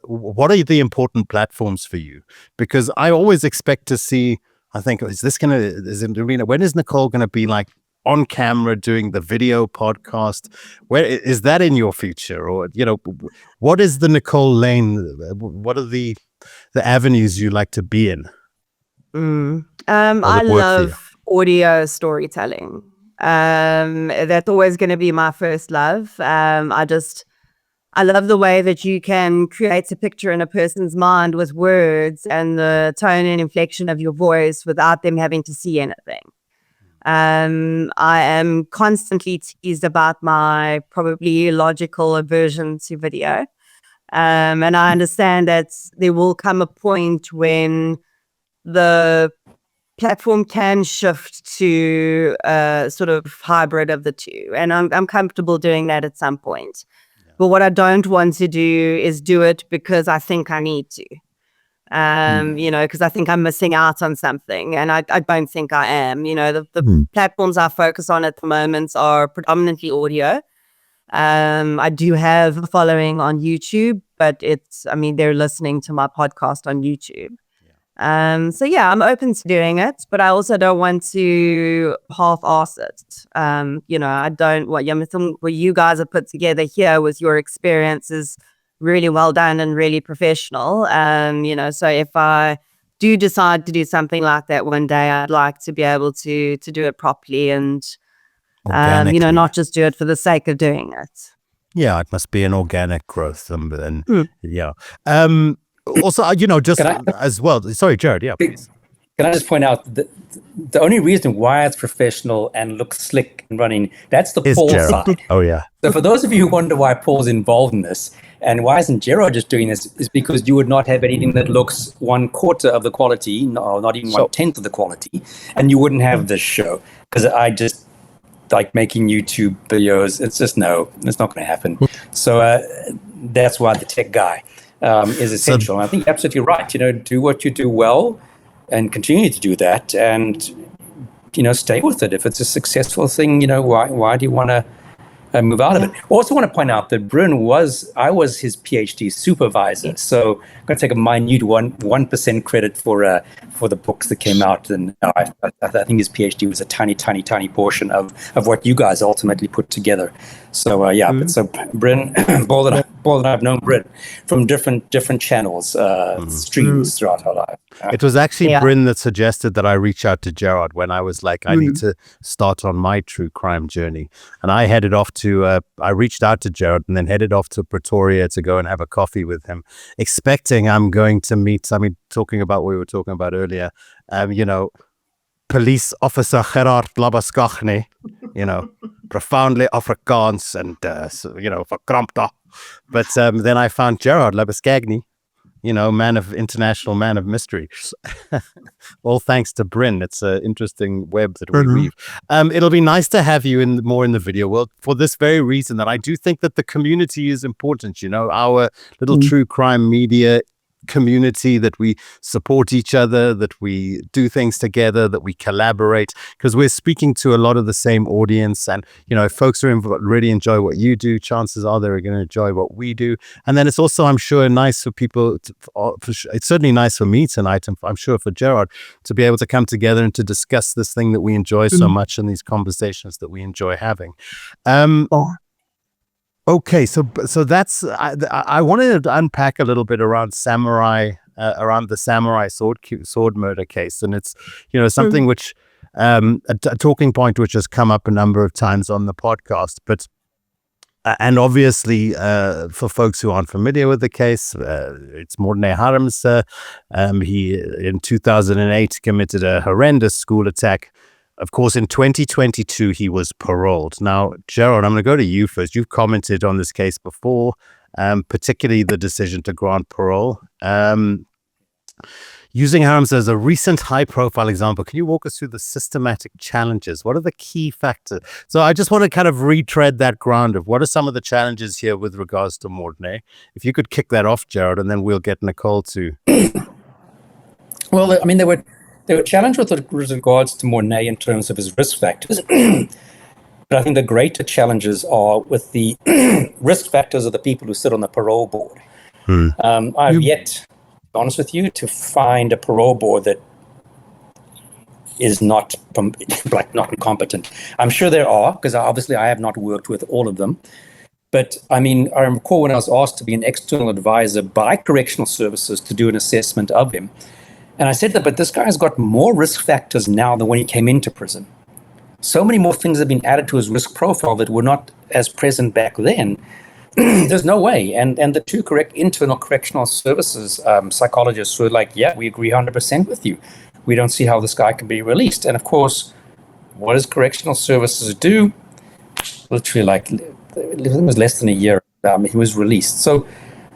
Speaker 8: what are the important platforms for you? Because I always expect to see, I think, when is Nicole going to be like on camera doing the video podcast? Where is that in your future? Or, what is the Nicole lane? What are the avenues you like to be in?
Speaker 10: I love audio storytelling. That's always going to be my first love. I love the way that you can create a picture in a person's mind with words and the tone and inflection of your voice without them having to see anything. I am constantly teased about my probably illogical aversion to video. And I understand that there will come a point when the platform can shift to a sort of hybrid of the two. And I'm comfortable doing that at some point. But what I don't want to do is do it because I think I need to, because I think I'm missing out on something. And I don't think I am. The platforms I focus on at the moment are predominantly audio. I do have a following on YouTube, but they're listening to my podcast on YouTube. So yeah, I'm open to doing it, but I also don't want to half-ass it. I don't what you guys have put together here with your experience is really well done and really professional. So if I do decide to do something like that one day, I'd like to be able to do it properly and not just do it for the sake of doing it.
Speaker 8: Yeah, it must be an organic growth. Also, as well. Sorry, Gerard. Yeah, please.
Speaker 9: Can I just point out that the only reason why it's professional and looks slick and running, that's the Paul side.
Speaker 8: Oh, yeah.
Speaker 9: So for those of you who wonder why Paul's involved in this, and why isn't Gerard just doing this, is because you would not have anything that looks 1/4 of the quality, or not even 1/10 of the quality, and you wouldn't have this show. Because I just like making YouTube videos. It's just, it's not going to happen. So that's why the tech guy is essential. And I think you're absolutely right. Do what you do well and continue to do that, and stay with it. If it's a successful thing, why do you want to move out of it. Also want to point out that I was his PhD supervisor, so I'm going to take a minute 1% credit for the books that came out, and I think his PhD was a tiny portion of what you guys ultimately put together. So but so Bryn, Paul and I have known Bryn from different channels, streams throughout our life.
Speaker 8: It was actually Bryn that suggested that I reach out to Gerard when I was like, I need to start on my true crime journey. And I headed off to, I reached out to Gerard and then headed off to Pretoria to go and have a coffee with him, expecting I'm going to meet, talking about what we were talking about earlier, police officer Gerard Labuschagne, profoundly Afrikaans and, verkrampte. But then I found Gerard Labuschagne, international man of mystery. All thanks to Bryn. It's an interesting web that we weave. It'll be nice to have you more in the video world for this very reason, that I do think that the community is important. Our little true crime media community, that we support each other, that we do things together, that we collaborate, because we're speaking to a lot of the same audience. And if folks really enjoy what you do, chances are they're going to enjoy what we do. And then it's also, I'm sure, nice for people it's certainly nice for me tonight, and I'm sure for Gerard, to be able to come together and to discuss this thing that we enjoy so much, and these conversations that we enjoy having. Okay, so that's I wanted to unpack a little bit around the Samurai Sword murder case, and it's something which a talking point which has come up a number of times on the podcast, but and obviously for folks who aren't familiar with the case, it's Morné Harmse. He in 2008 committed a horrendous school attack. Of course, in 2022, he was paroled. Now, Gerard, I'm going to go to you first. You've commented on this case before, particularly the decision to grant parole. Using Harmse as a recent high-profile example, can you walk us through the systematic challenges? What are the key factors? So I just want to kind of retread that ground of what are some of the challenges here with regards to Morné. If you could kick that off, Gerard, and then we'll get Nicole to.
Speaker 9: Well, they were challenged with regards to Morné in terms of his risk factors. But I think the greater challenges are with the risk factors of the people who sit on the parole board. I've yet, to be honest with you, to find a parole board that is not incompetent. I'm sure there are, because obviously I have not worked with all of them. But I recall when I was asked to be an external advisor by correctional services to do an assessment of him. And I said that, but this guy's got more risk factors now than when he came into prison. So many more things have been added to his risk profile that were not as present back then. There's no way. And the two internal correctional services psychologists were like, yeah, we agree 100% with you. We don't see how this guy can be released. And of course, what does correctional services do? Literally, it was less than a year. He was released. So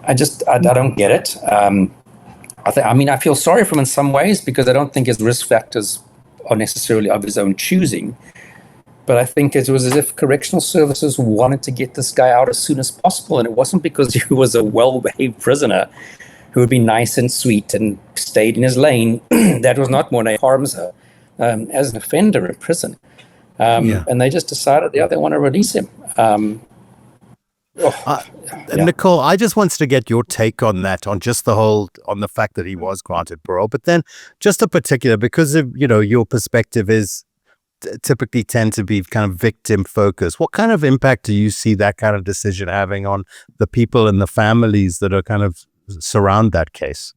Speaker 9: I don't get it. I feel sorry for him in some ways, because I don't think his risk factors are necessarily of his own choosing. But I think it was as if correctional services wanted to get this guy out as soon as possible. And it wasn't because he was a well-behaved prisoner who would be nice and sweet and stayed in his lane. That was not Morné Harmse as an offender in prison. And they just decided, they want to release him.
Speaker 8: Nicole, I just wanted to get your take on that, on just on the fact that he was granted parole, but then just a particular, because of, your perspective is typically tend to be kind of victim focused. What kind of impact do you see that kind of decision having on the people and the families that are kind of surround that case?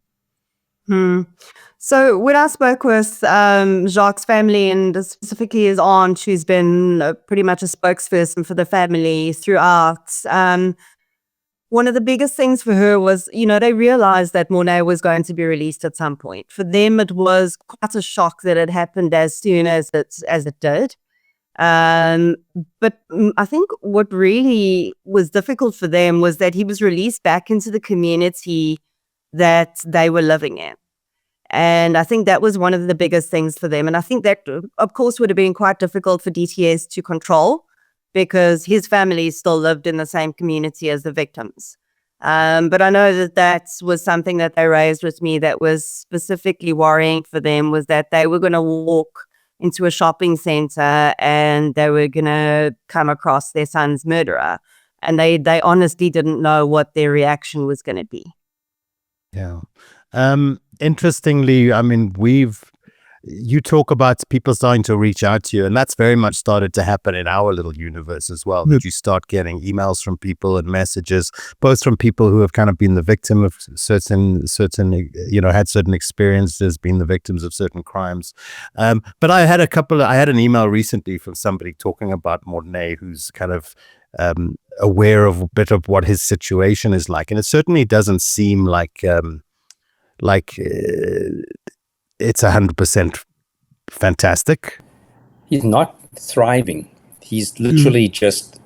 Speaker 10: So when I spoke with Jacques' family, and specifically his aunt, who's been pretty much a spokesperson for the family throughout, one of the biggest things for her was, they realized that Morné was going to be released at some point. For them, it was quite a shock that it happened as soon as it did. But I think what really was difficult for them was that he was released back into the community that they were living in. And I think that was one of the biggest things for them. And I think that, of course, would have been quite difficult for DTS to control, because his family still lived in the same community as the victims. But I know that was something that they raised with me that was specifically worrying for them, was that they were going to walk into a shopping center and they were going to come across their son's murderer. And they honestly didn't know what their reaction was going to be.
Speaker 8: Yeah. Interestingly, I mean, you talk about people starting to reach out to you, and that's very much started to happen in our little universe as well. That you start getting emails from people and messages, both from people who have kind of been the victim of certain, had certain experiences, been the victims of certain crimes. But I had an email recently from somebody talking about Morné, who's kind of aware of a bit of what his situation is like, and it certainly doesn't seem like it's 100% fantastic.
Speaker 9: He's not thriving. He's literally just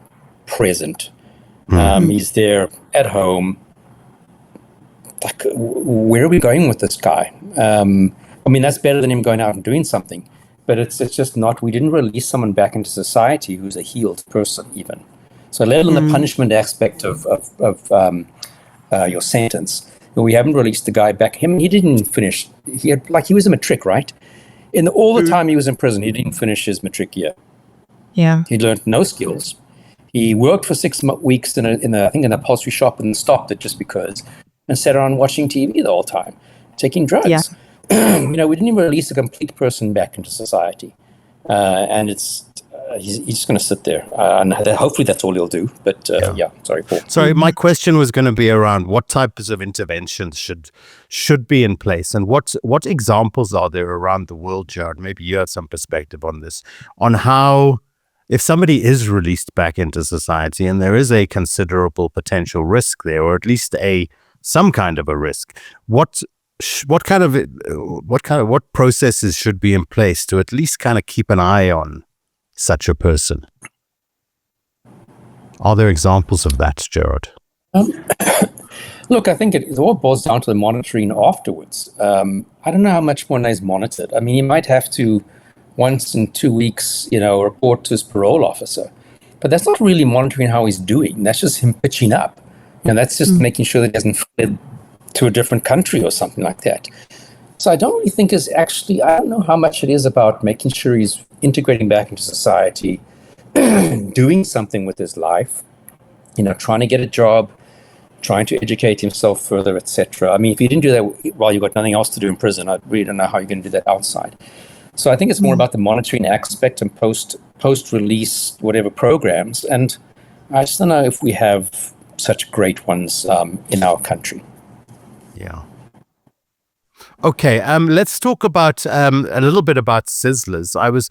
Speaker 9: present. He's there at home. Like, where are we going with this guy? I mean, that's better than him going out and doing something. But it's just not. We didn't release someone back into society who's a healed person, even. So, let alone the punishment aspect of your sentence. We haven't released the guy back. He didn't finish. He was a matric, right? In all the time he was in prison, he didn't finish his matric year.
Speaker 10: Yeah.
Speaker 9: He learned no skills. He worked for 6 weeks in an upholstery shop and stopped it just because, and sat around watching TV the whole time, taking drugs.
Speaker 10: Yeah.
Speaker 9: We didn't even release a complete person back into society, and he's just going to sit there, and hopefully that's all he'll do. But sorry, Paul.
Speaker 8: Sorry, my question was going to be around what types of interventions should be in place, and what examples are there around the world, Gerard? Maybe you have some perspective on this, on how, if somebody is released back into society and there is a considerable potential risk there, or at least some kind of a risk, what processes should be in place to at least kind of keep an eye on such a person? Are there examples of that, Gerard?
Speaker 9: Look, I think it all boils down to the monitoring afterwards. I don't know how much Morné is monitored. I mean, he might have to once in 2 weeks, report to his parole officer. But that's not really monitoring how he's doing. That's just him pitching up. That's just making sure that he hasn't fled to a different country or something like that. So I don't really think I don't know how much it is about making sure he's integrating back into society, doing something with his life, trying to get a job, trying to educate himself further, etc. I mean, if you didn't do that while you've got nothing else to do in prison, I really don't know how you're going to do that outside. So I think it's more about the monitoring aspect and post-release, whatever programs. And I just don't know if we have such great ones in our country.
Speaker 8: Yeah. Okay, let's talk about a little bit about Sizzlers. I was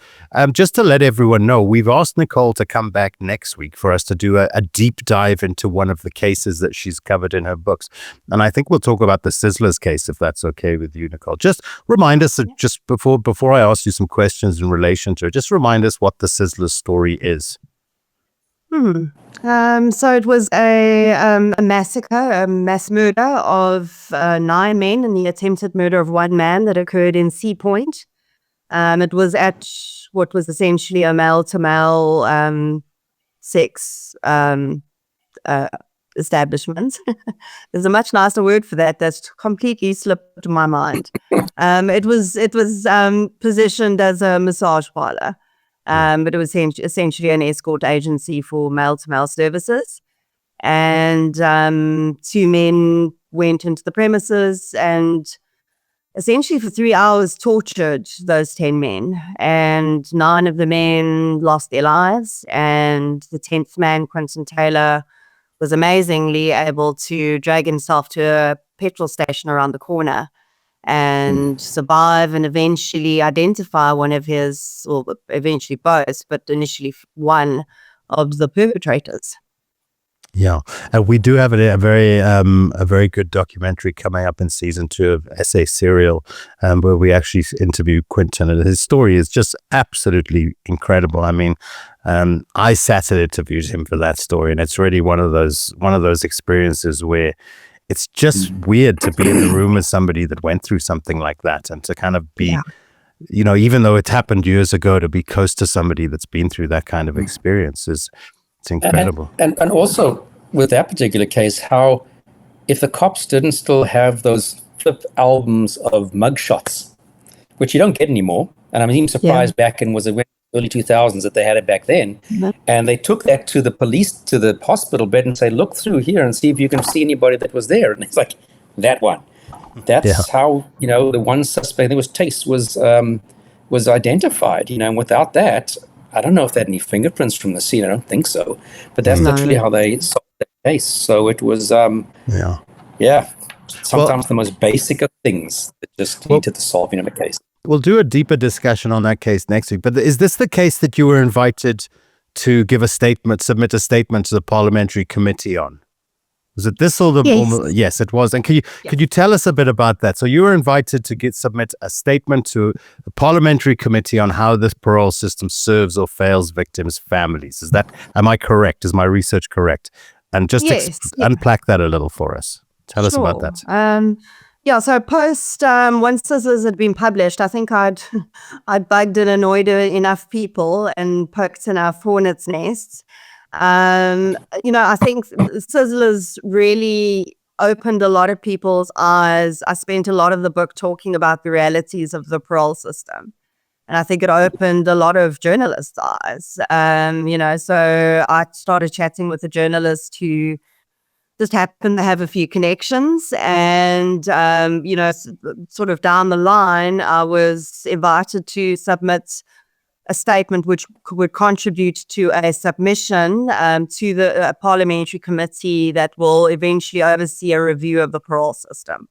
Speaker 8: just to let everyone know, we've asked Nicole to come back next week for us to do a deep dive into one of the cases that she's covered in her books, and I think we'll talk about the Sizzlers case, if that's okay with you, Nicole. Just remind us, just before I ask you some questions in relation to it, just remind us what the Sizzlers story is.
Speaker 10: So it was a massacre, a mass murder of 9 men and the attempted murder of 1 man that occurred in Sea Point. It was at what was essentially a male-to-male sex establishment. There's a much nicer word for that that's completely slipped my mind. It was positioned as a massage parlor. But it was essentially an escort agency for male-to-male services. And 2 men went into the premises and essentially for 3 hours tortured those 10 men. And 9 of the men lost their lives. And the 10th man, Quentin Taylor, was amazingly able to drag himself to a petrol station around the corner and survive and eventually identify one of his, or eventually both, but initially one of the perpetrators.
Speaker 8: Yeah, we do have a very good documentary coming up in season 2 of SA Serial, where we actually interview Quentin, and his story is just absolutely incredible. I mean, I sat and interviewed him for that story, and it's really one of those experiences where it's just weird to be in the room with somebody that went through something like that, and to kind of be, even though it happened years ago, to be close to somebody that's been through that kind of experience it's incredible.
Speaker 9: And also with that particular case, how if the cops didn't still have those flip albums of mugshots, which you don't get anymore, And I'm even surprised back in was it early 2000s that they had it back then. And they took that to the police, to the hospital bed and say, look through here and see if you can see anybody that was there. And it's like, that one. That's how, the one suspect, it was Taste, was identified, and without that, I don't know if they had any fingerprints from the scene. I don't think so. But that's literally how they solved the case. So it was, sometimes the most basic of things that just lead to the solving of a case.
Speaker 8: We'll do a deeper discussion on that case next week. But is this the case that you were invited to give a statement, submit a statement to the parliamentary committee on? Was it this or the?
Speaker 10: Yes,
Speaker 8: yes, it was. And could you tell us a bit about that? So you were invited to submit a statement to the parliamentary committee on how this parole system serves or fails victims' families. Am I correct? Is my research correct? And just unpack that a little for us. Tell us about that.
Speaker 10: So post once Sizzlers had been published, I think I'd bugged and annoyed enough people and poked enough hornets' nests. I think Sizzlers really opened a lot of people's eyes. I spent a lot of the book talking about the realities of the parole system. And I think it opened a lot of journalists' eyes. So I started chatting with a journalist who just happened to have a few connections. And, sort of down the line, I was invited to submit a statement which would contribute to a submission to the parliamentary committee that will eventually oversee a review of the parole system.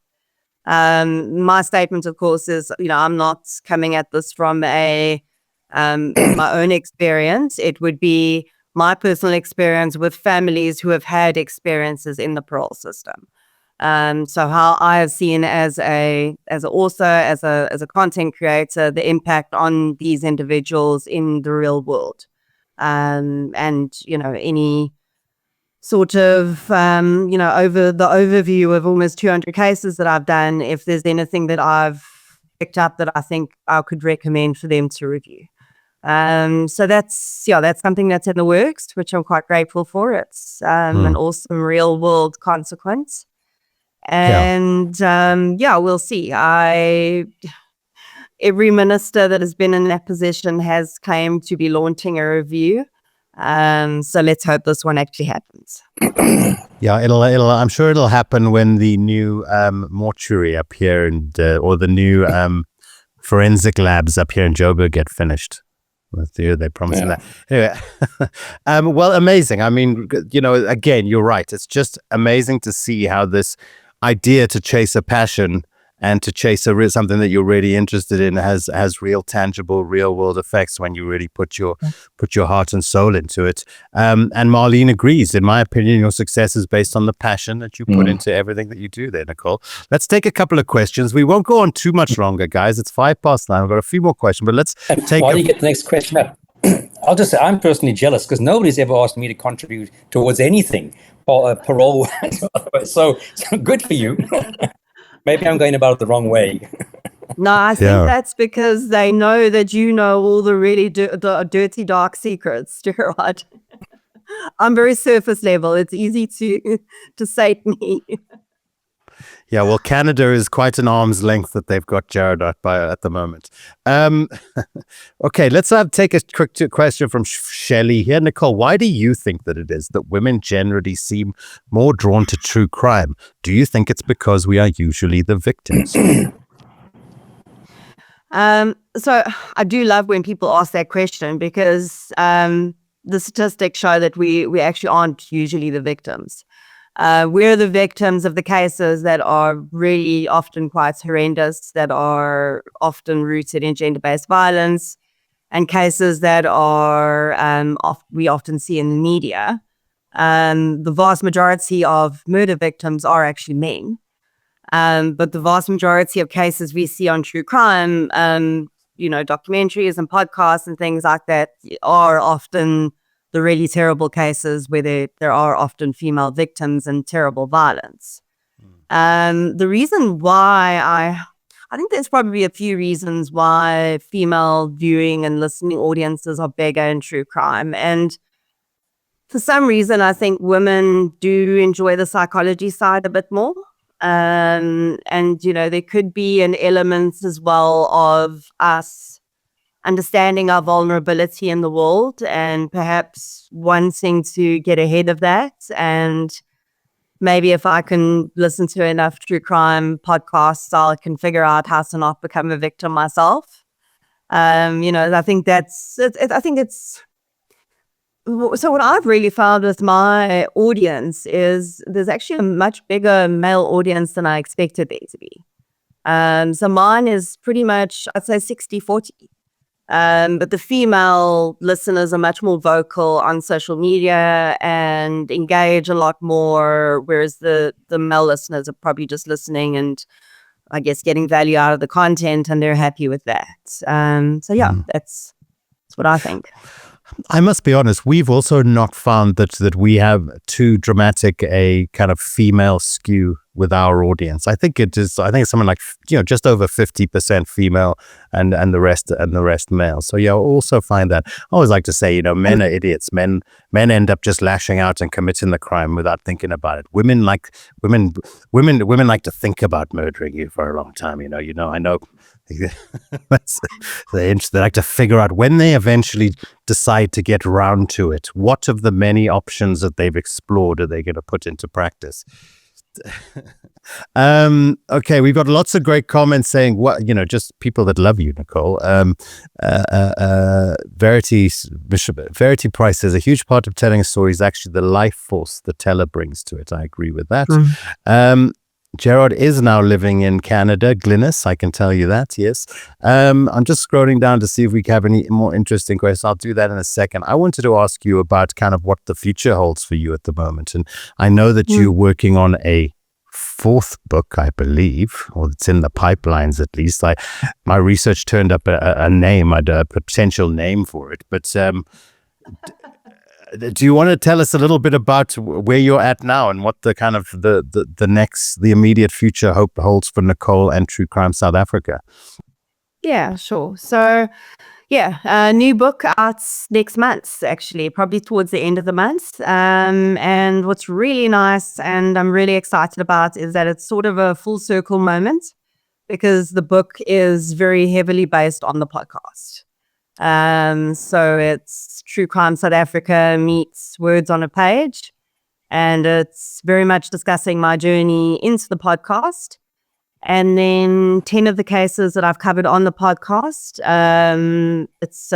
Speaker 10: My statement, of course, is, I'm not coming at this from my own experience. It would be my personal experience with families who have had experiences in the parole system. So how I have seen as a author, as a content creator, the impact on these individuals in the real world, and any sort of over the overview of almost 200 cases that I've done, if there's anything that I've picked up that I think I could recommend for them to review. So that's something that's in the works, which I'm quite grateful for. It's an awesome real world consequence. And we'll see. Every minister that has been in that position has claimed to be launching a review. So let's hope this one actually happens.
Speaker 8: I'm sure it'll happen when the new mortuary up here or the new forensic labs up here in Joburg get finished. They promising that. Anyway, well, amazing. I mean, again, you're right. It's just amazing to see how this idea to chase a passion and to chase something that you're really interested in has real, tangible, real world effects when you really put your heart and soul into it. And Marlene agrees. In my opinion, your success is based on the passion that you put into everything that you do there, Nicole. Let's take a couple of questions. We won't go on too much longer, guys. It's 9:05. I've got a few more questions, but let's take.
Speaker 9: While you get the next question up, I'll just say I'm personally jealous because nobody's ever asked me to contribute towards anything parole. So good for you. Maybe I'm going about it the wrong way.
Speaker 10: No, I think that's because they know that you know all the really the dirty, dark secrets, Gerard. I'm very surface level. It's easy to sate me.
Speaker 8: Yeah, well, Canada is quite an arm's length that they've got Gerard at the moment. Okay, let's take a quick question from Shelley here. Nicole, why do you think that it is that women generally seem more drawn to true crime? Do you think it's because we are usually the victims?
Speaker 10: So I do love when people ask that question because the statistics show that we actually aren't usually the victims. We're the victims of the cases that are really often quite horrendous, that are often rooted in gender-based violence, and cases that are we often see in the media. The vast majority of murder victims are actually men, but the vast majority of cases we see on true crime, documentaries and podcasts and things like that, are often the really terrible cases where there are often female victims and terrible violence. The reason why I think there's probably a few reasons why female viewing and listening audiences are bigger in true crime. And for some reason, I think women do enjoy the psychology side a bit more. And there could be an element as well of us understanding our vulnerability in the world and perhaps wanting to get ahead of that. And maybe if I can listen to enough true crime podcasts, I can figure out how to not become a victim myself. I think so what I've really found with my audience is there's actually a much bigger male audience than I expected there to be. So mine is pretty much, I'd say 60-40. But the female listeners are much more vocal on social media and engage a lot more, whereas the male listeners are probably just listening and I guess getting value out of the content, and they're happy with that. That's what I think.
Speaker 8: I must be honest, we've also not found that we have too dramatic a kind of female skew with our audience. I think it's something like, just over 50% female and the rest male. So I also find that, I always like to say, men are idiots. Men end up just lashing out and committing the crime without thinking about it. Women like to think about murdering you for a long time. I know they like to figure out when they eventually decide to get around to it, what of the many options that they've explored are they going to put into practice. Okay, we've got lots of great comments saying just people that love you, Nicole. Verity Price says a huge part of telling a story is actually the life force the teller brings to it. I agree with that. Gerard is now living in Canada, Glynis, I can tell you that, yes. I'm just scrolling down to see if we have any more interesting questions. I'll do that in a second. I wanted to ask you about kind of what the future holds for you at the moment. And I know that you're working on a fourth book, I believe, or it's in the pipelines at least. My research turned up a potential name for it. But do you want to tell us a little bit about where you're at now and what the kind of the immediate future hope holds for Nicole and True Crime South Africa?
Speaker 10: Yeah, sure. So, a new book out next month, actually, probably towards the end of the month. And what's really nice and I'm really excited about is that it's sort of a full circle moment because the book is very heavily based on the podcast. So it's True Crime South Africa meets Words on a Page, and it's very much discussing my journey into the podcast. And then 10 of the cases that I've covered on the podcast, it's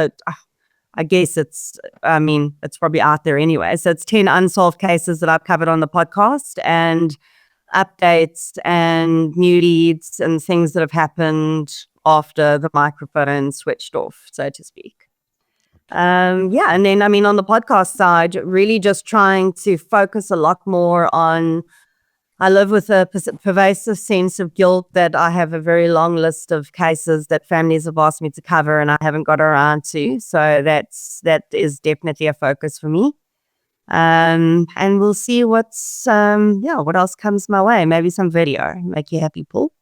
Speaker 10: probably out there anyway. So it's 10 unsolved cases that I've covered on the podcast and updates and new leads and things that have happened after the microphone switched off, so to speak. And then, on the podcast side, really just trying to focus a lot more on, I live with a pervasive sense of guilt that I have a very long list of cases that families have asked me to cover and I haven't got around to. So that is definitely a focus for me. And we'll see what else comes my way. Maybe some video, make you happy, Paul.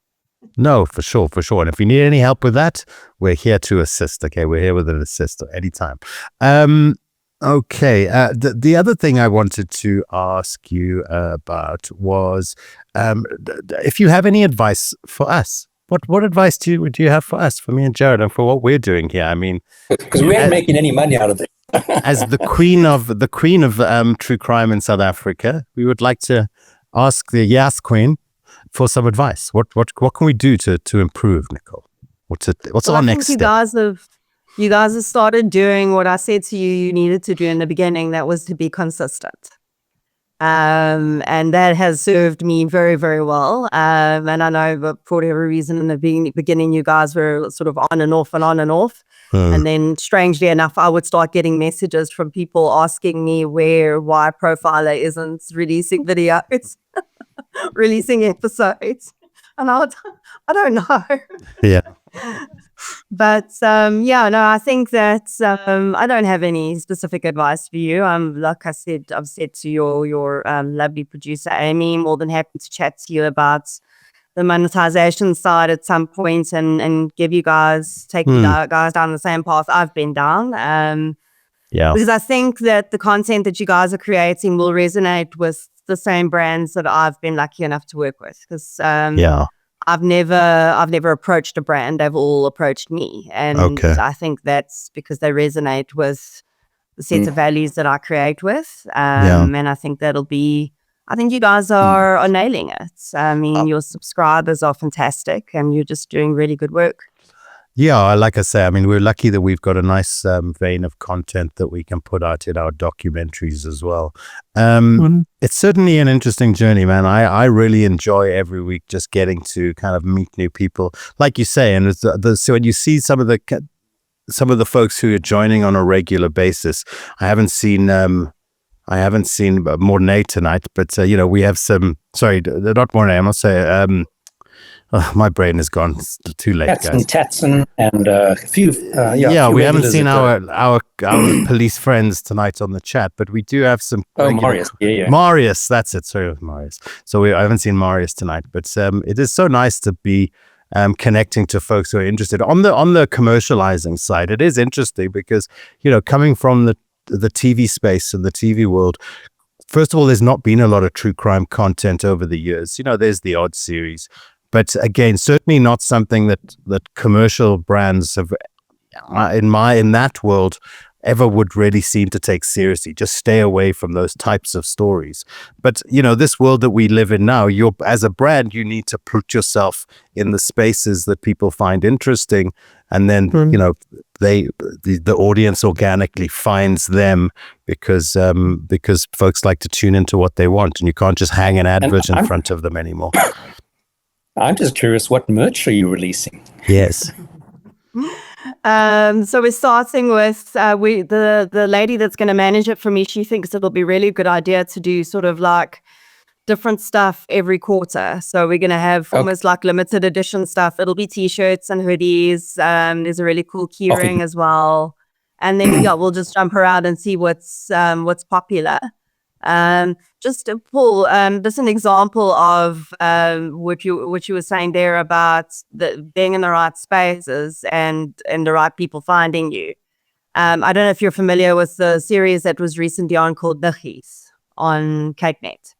Speaker 8: No, for sure. And if you need any help with that, we're here to assist. Okay, we're here with an assist anytime. Okay. The other thing I wanted to ask you about was if you have any advice for us. What advice do you have for us, for me and Gerard, and for what we're doing here?
Speaker 9: Because we ain't making any money out of it.
Speaker 8: As the queen of true crime in South Africa, we would like to ask the Yes Queen for some advice. What can we do to improve, Nicole? What's our next step?
Speaker 10: You guys have started doing what I said to you needed to do in the beginning. That was to be consistent. And that has served me very, very well. And I know that for whatever reason in the beginning, you guys were sort of on and off. And then strangely enough, I would start getting messages from people asking me why Profiler isn't releasing videos, releasing episodes. And I don't know.
Speaker 8: Yeah.
Speaker 10: But I think that I don't have any specific advice for you. Like I said, I've said to your lovely producer Amy, more than happy to chat to you about the monetization side at some point and give you guys take you guys down the same path I've been down. Because I think that the content that you guys are creating will resonate with the same brands that I've been lucky enough to work with. Because I've never approached a brand. They've all approached me. And I think that's because they resonate with the sets of values that I create with. And I think I think you guys are nailing it. I mean, your subscribers are fantastic and you're just doing really good work.
Speaker 8: Yeah, like I say, I mean, we're lucky that we've got a nice vein of content that we can put out in our documentaries as well. It's certainly an interesting journey, man. I really enjoy every week just getting to kind of meet new people, like you say. And so when you see some of the folks who are joining on a regular basis, I haven't seen Morné tonight, but we have some. Sorry, not Morné. I must say. My brain is gone. It's too late, guys.
Speaker 9: Tatson and a few.
Speaker 8: We haven't seen our police friends tonight on the chat, but we do have some.
Speaker 9: Marius.
Speaker 8: Marius, that's it. Sorry, Marius. So I haven't seen Marius tonight, but it is so nice to be connecting to folks who are interested on the commercializing side. It is interesting because coming from the TV space and the TV world. First of all, there's not been a lot of true crime content over the years. There's the odd series. But again, certainly not something that commercial brands have, in that world, ever would really seem to take seriously. Just stay away from those types of stories. But this world that we live in now, as a brand, you need to put yourself in the spaces that people find interesting, and then the audience organically finds them because folks like to tune into what they want, and you can't just hang an advert in front of them anymore.
Speaker 9: I'm just curious, what merch are you releasing?
Speaker 8: Yes.
Speaker 10: So we're starting with the lady that's going to manage it for me. She thinks it'll be really a good idea to do sort of like different stuff every quarter. So we're going to have almost like limited edition stuff. It'll be t-shirts and hoodies. There's a really cool keyring as well. And then we'll just jump around and see what's popular. Just to pull just an example of what you were saying there about being in the right spaces and the right people finding you. I don't know if you're familiar with the series that was recently on called Niggies on CakeNet.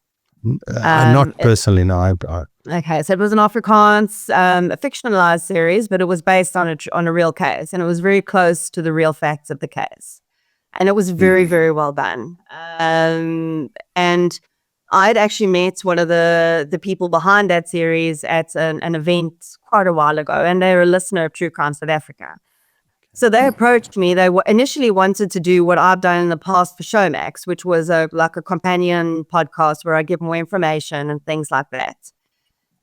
Speaker 8: Not personally, no.
Speaker 10: Okay, so it was an Afrikaans, a fictionalized series, but it was based on a real case, and it was very close to the real facts of the case. And it was very, very well done. And I'd actually met one of the people behind that series at an event quite a while ago, and they're a listener of True Crime South Africa. So they approached me. They initially wanted to do what I've done in the past for Showmax, which was a companion podcast where I give more information and things like that.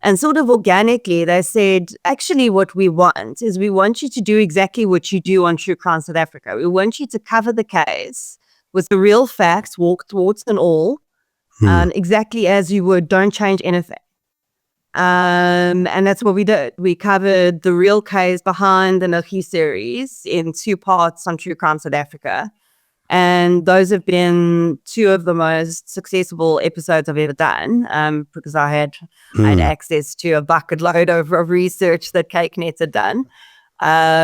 Speaker 10: And sort of organically, they said, actually, what we want is we want you to do exactly what you do on True Crime South Africa. We want you to cover the case with the real facts, warts and all, exactly as you would. Don't change anything. And that's what we did. We covered the real case behind the Niggie series in 2 parts on True Crime South Africa. And those have been 2 of the most successful episodes I've ever done, because I had access to a bucket load of research that CakeNet had done,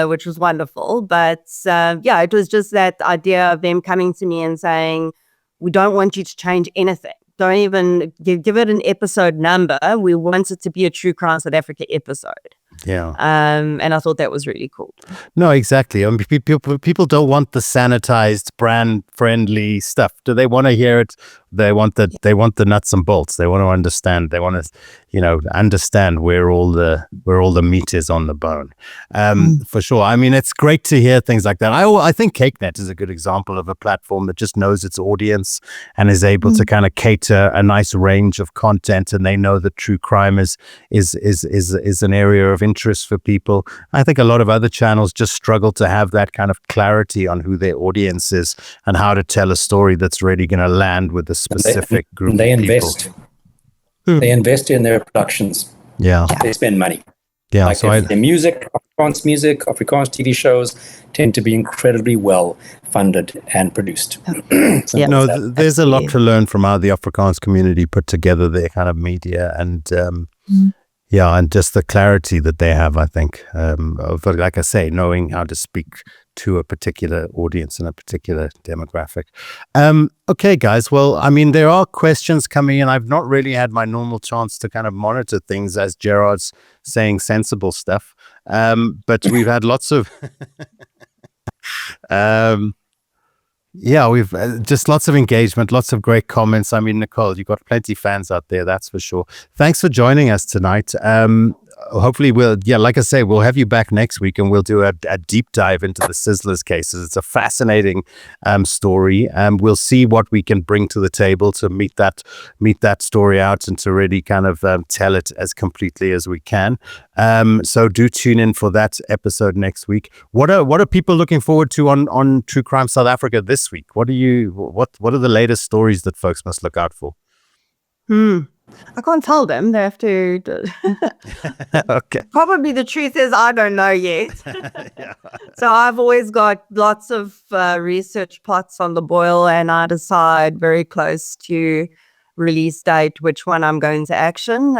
Speaker 10: which was wonderful. But it was just that idea of them coming to me and saying, we don't want you to change anything. Don't even give it an episode number. We want it to be a True Crime South Africa episode.
Speaker 8: Yeah.
Speaker 10: And I thought that was really cool.
Speaker 8: No, exactly. I mean, people don't want the sanitized, brand-friendly stuff. Do they want to hear it? They want the nuts and bolts. They want to understand. They want to, understand where all the meat is on the bone. For sure. I mean, it's great to hear things like that. I think CakeNet is a good example of a platform that just knows its audience and is able to kind of cater a nice range of content. And they know that true crime is an area of interest for people. I think a lot of other channels just struggle to have that kind of clarity on who their audience is and how to tell a story that's really going to land with a specific group of people.
Speaker 9: They invest in their productions.
Speaker 8: Yeah.
Speaker 9: They spend money.
Speaker 8: Yeah.
Speaker 9: Like their music, Afrikaans TV shows tend to be incredibly well funded and produced.
Speaker 8: There's a lot to learn from how the Afrikaans community put together their kind of media and and just the clarity that they have, I think, of, like I say, knowing how to speak to a particular audience and a particular demographic. Okay, guys. Well, I mean, there are questions coming in. I've not really had my normal chance to kind of monitor things as Gerard's saying sensible stuff. But we've had lots of... we've just lots of engagement, lots of great comments. I mean, Nicole, you've got plenty of fans out there, that's for sure. Thanks for joining us tonight. Hopefully like I say, we'll have you back next week and we'll do a deep dive into the Sizzlers cases. It's a fascinating story. We'll see what we can bring to the table to meet that story out and to really kind of tell it as completely as we can. So do tune in for that episode next week. What are people looking forward to on True Crime South Africa this week? What are the latest stories that folks must look out for?
Speaker 10: I can't tell them. They have to.
Speaker 8: Okay.
Speaker 10: Probably the truth is I don't know yet. So I've always got lots of research pots on the boil, and I decide very close to release date which one I'm going to action.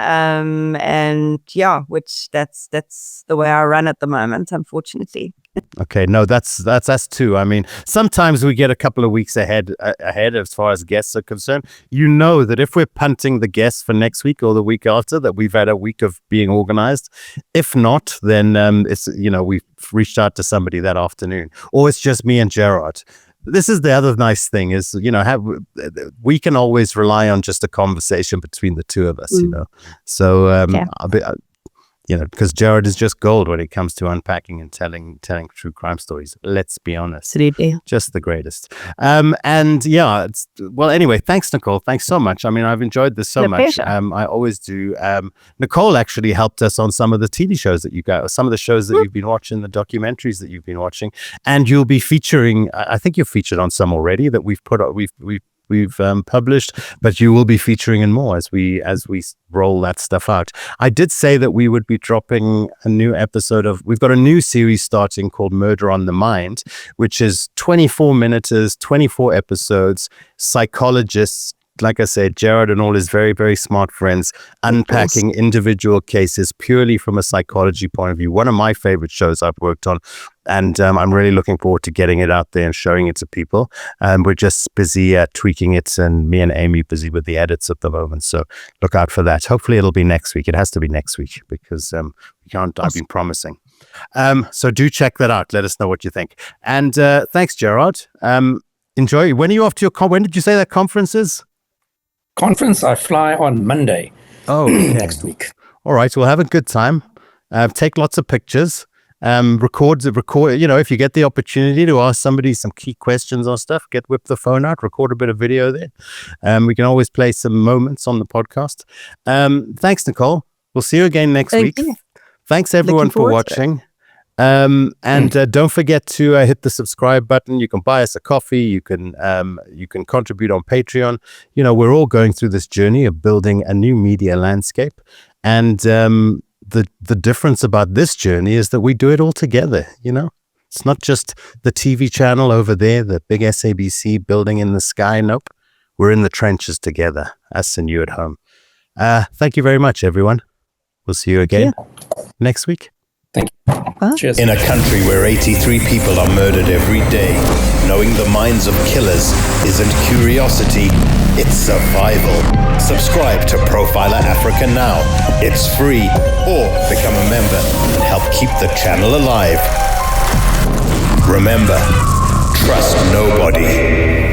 Speaker 10: Which that's the way I run at the moment, unfortunately.
Speaker 8: Okay, no, that's us too. I mean, sometimes we get a couple of weeks ahead as far as guests are concerned. You know that if we're punting the guests for next week or the week after, that we've had a week of being organized. If not, then it's we've reached out to somebody that afternoon, or it's just me and Gerard. This is the other nice thing is, we can always rely on just a conversation between the two of us, So because Gerard is just gold when it comes to unpacking and telling true crime stories. Let's be honest.
Speaker 10: Absolutely.
Speaker 8: Just the greatest. Anyway, thanks, Nicole. Thanks so much. I mean, I've enjoyed this so much.
Speaker 10: Pleasure.
Speaker 8: I always do. Nicole actually helped us on some of the TV shows that you got, some of the shows that you've been watching, the documentaries that you've been watching, and you'll be featuring, I think you're featured on some already that we've put up, we've published, but you will be featuring in more as we roll that stuff out. I did say that we would be dropping a new episode we've got a new series starting called Murder on the Mind, which is 24 minutes, 24 episodes, psychologists, like I said, Gerard and all his very, very smart friends unpacking individual cases purely from a psychology point of view. One of my favorite shows I've worked on. And I'm really looking forward to getting it out there and showing it to people. We're just busy tweaking it, and me and Amy busy with the edits at the moment. So look out for that. Hopefully it'll be next week. It has to be next week because we can't. I've been promising. So do check that out. Let us know what you think. And thanks, Gerard. Enjoy. When are you off to your when did you say that conference is?
Speaker 9: Conference, I fly on Monday.
Speaker 8: Oh,
Speaker 9: next week.
Speaker 8: All right. We'll have a good time. Take lots of pictures. Record. If you get the opportunity to ask somebody some key questions or stuff, whip the phone out, record a bit of video there. We can always play some moments on the podcast. Thanks, Nicole. We'll see you again next week.
Speaker 10: You.
Speaker 8: Thanks everyone for watching. Don't forget to hit the subscribe button. You can buy us a coffee. You can contribute on Patreon. We're all going through this journey of building a new media landscape, and the difference about this journey is that we do it all together. It's not just the TV channel over there, the big SABC building in the sky. Nope, we're in the trenches together, us and you at home. Thank you very much, everyone. We'll see you again next week.
Speaker 9: Thank you. Cheers.
Speaker 11: In a country where 83 people are murdered every day, knowing the minds of killers isn't curiosity, it's survival. Subscribe to Profiler Africa now. It's free, or become a member and help keep the channel alive. Remember, trust nobody.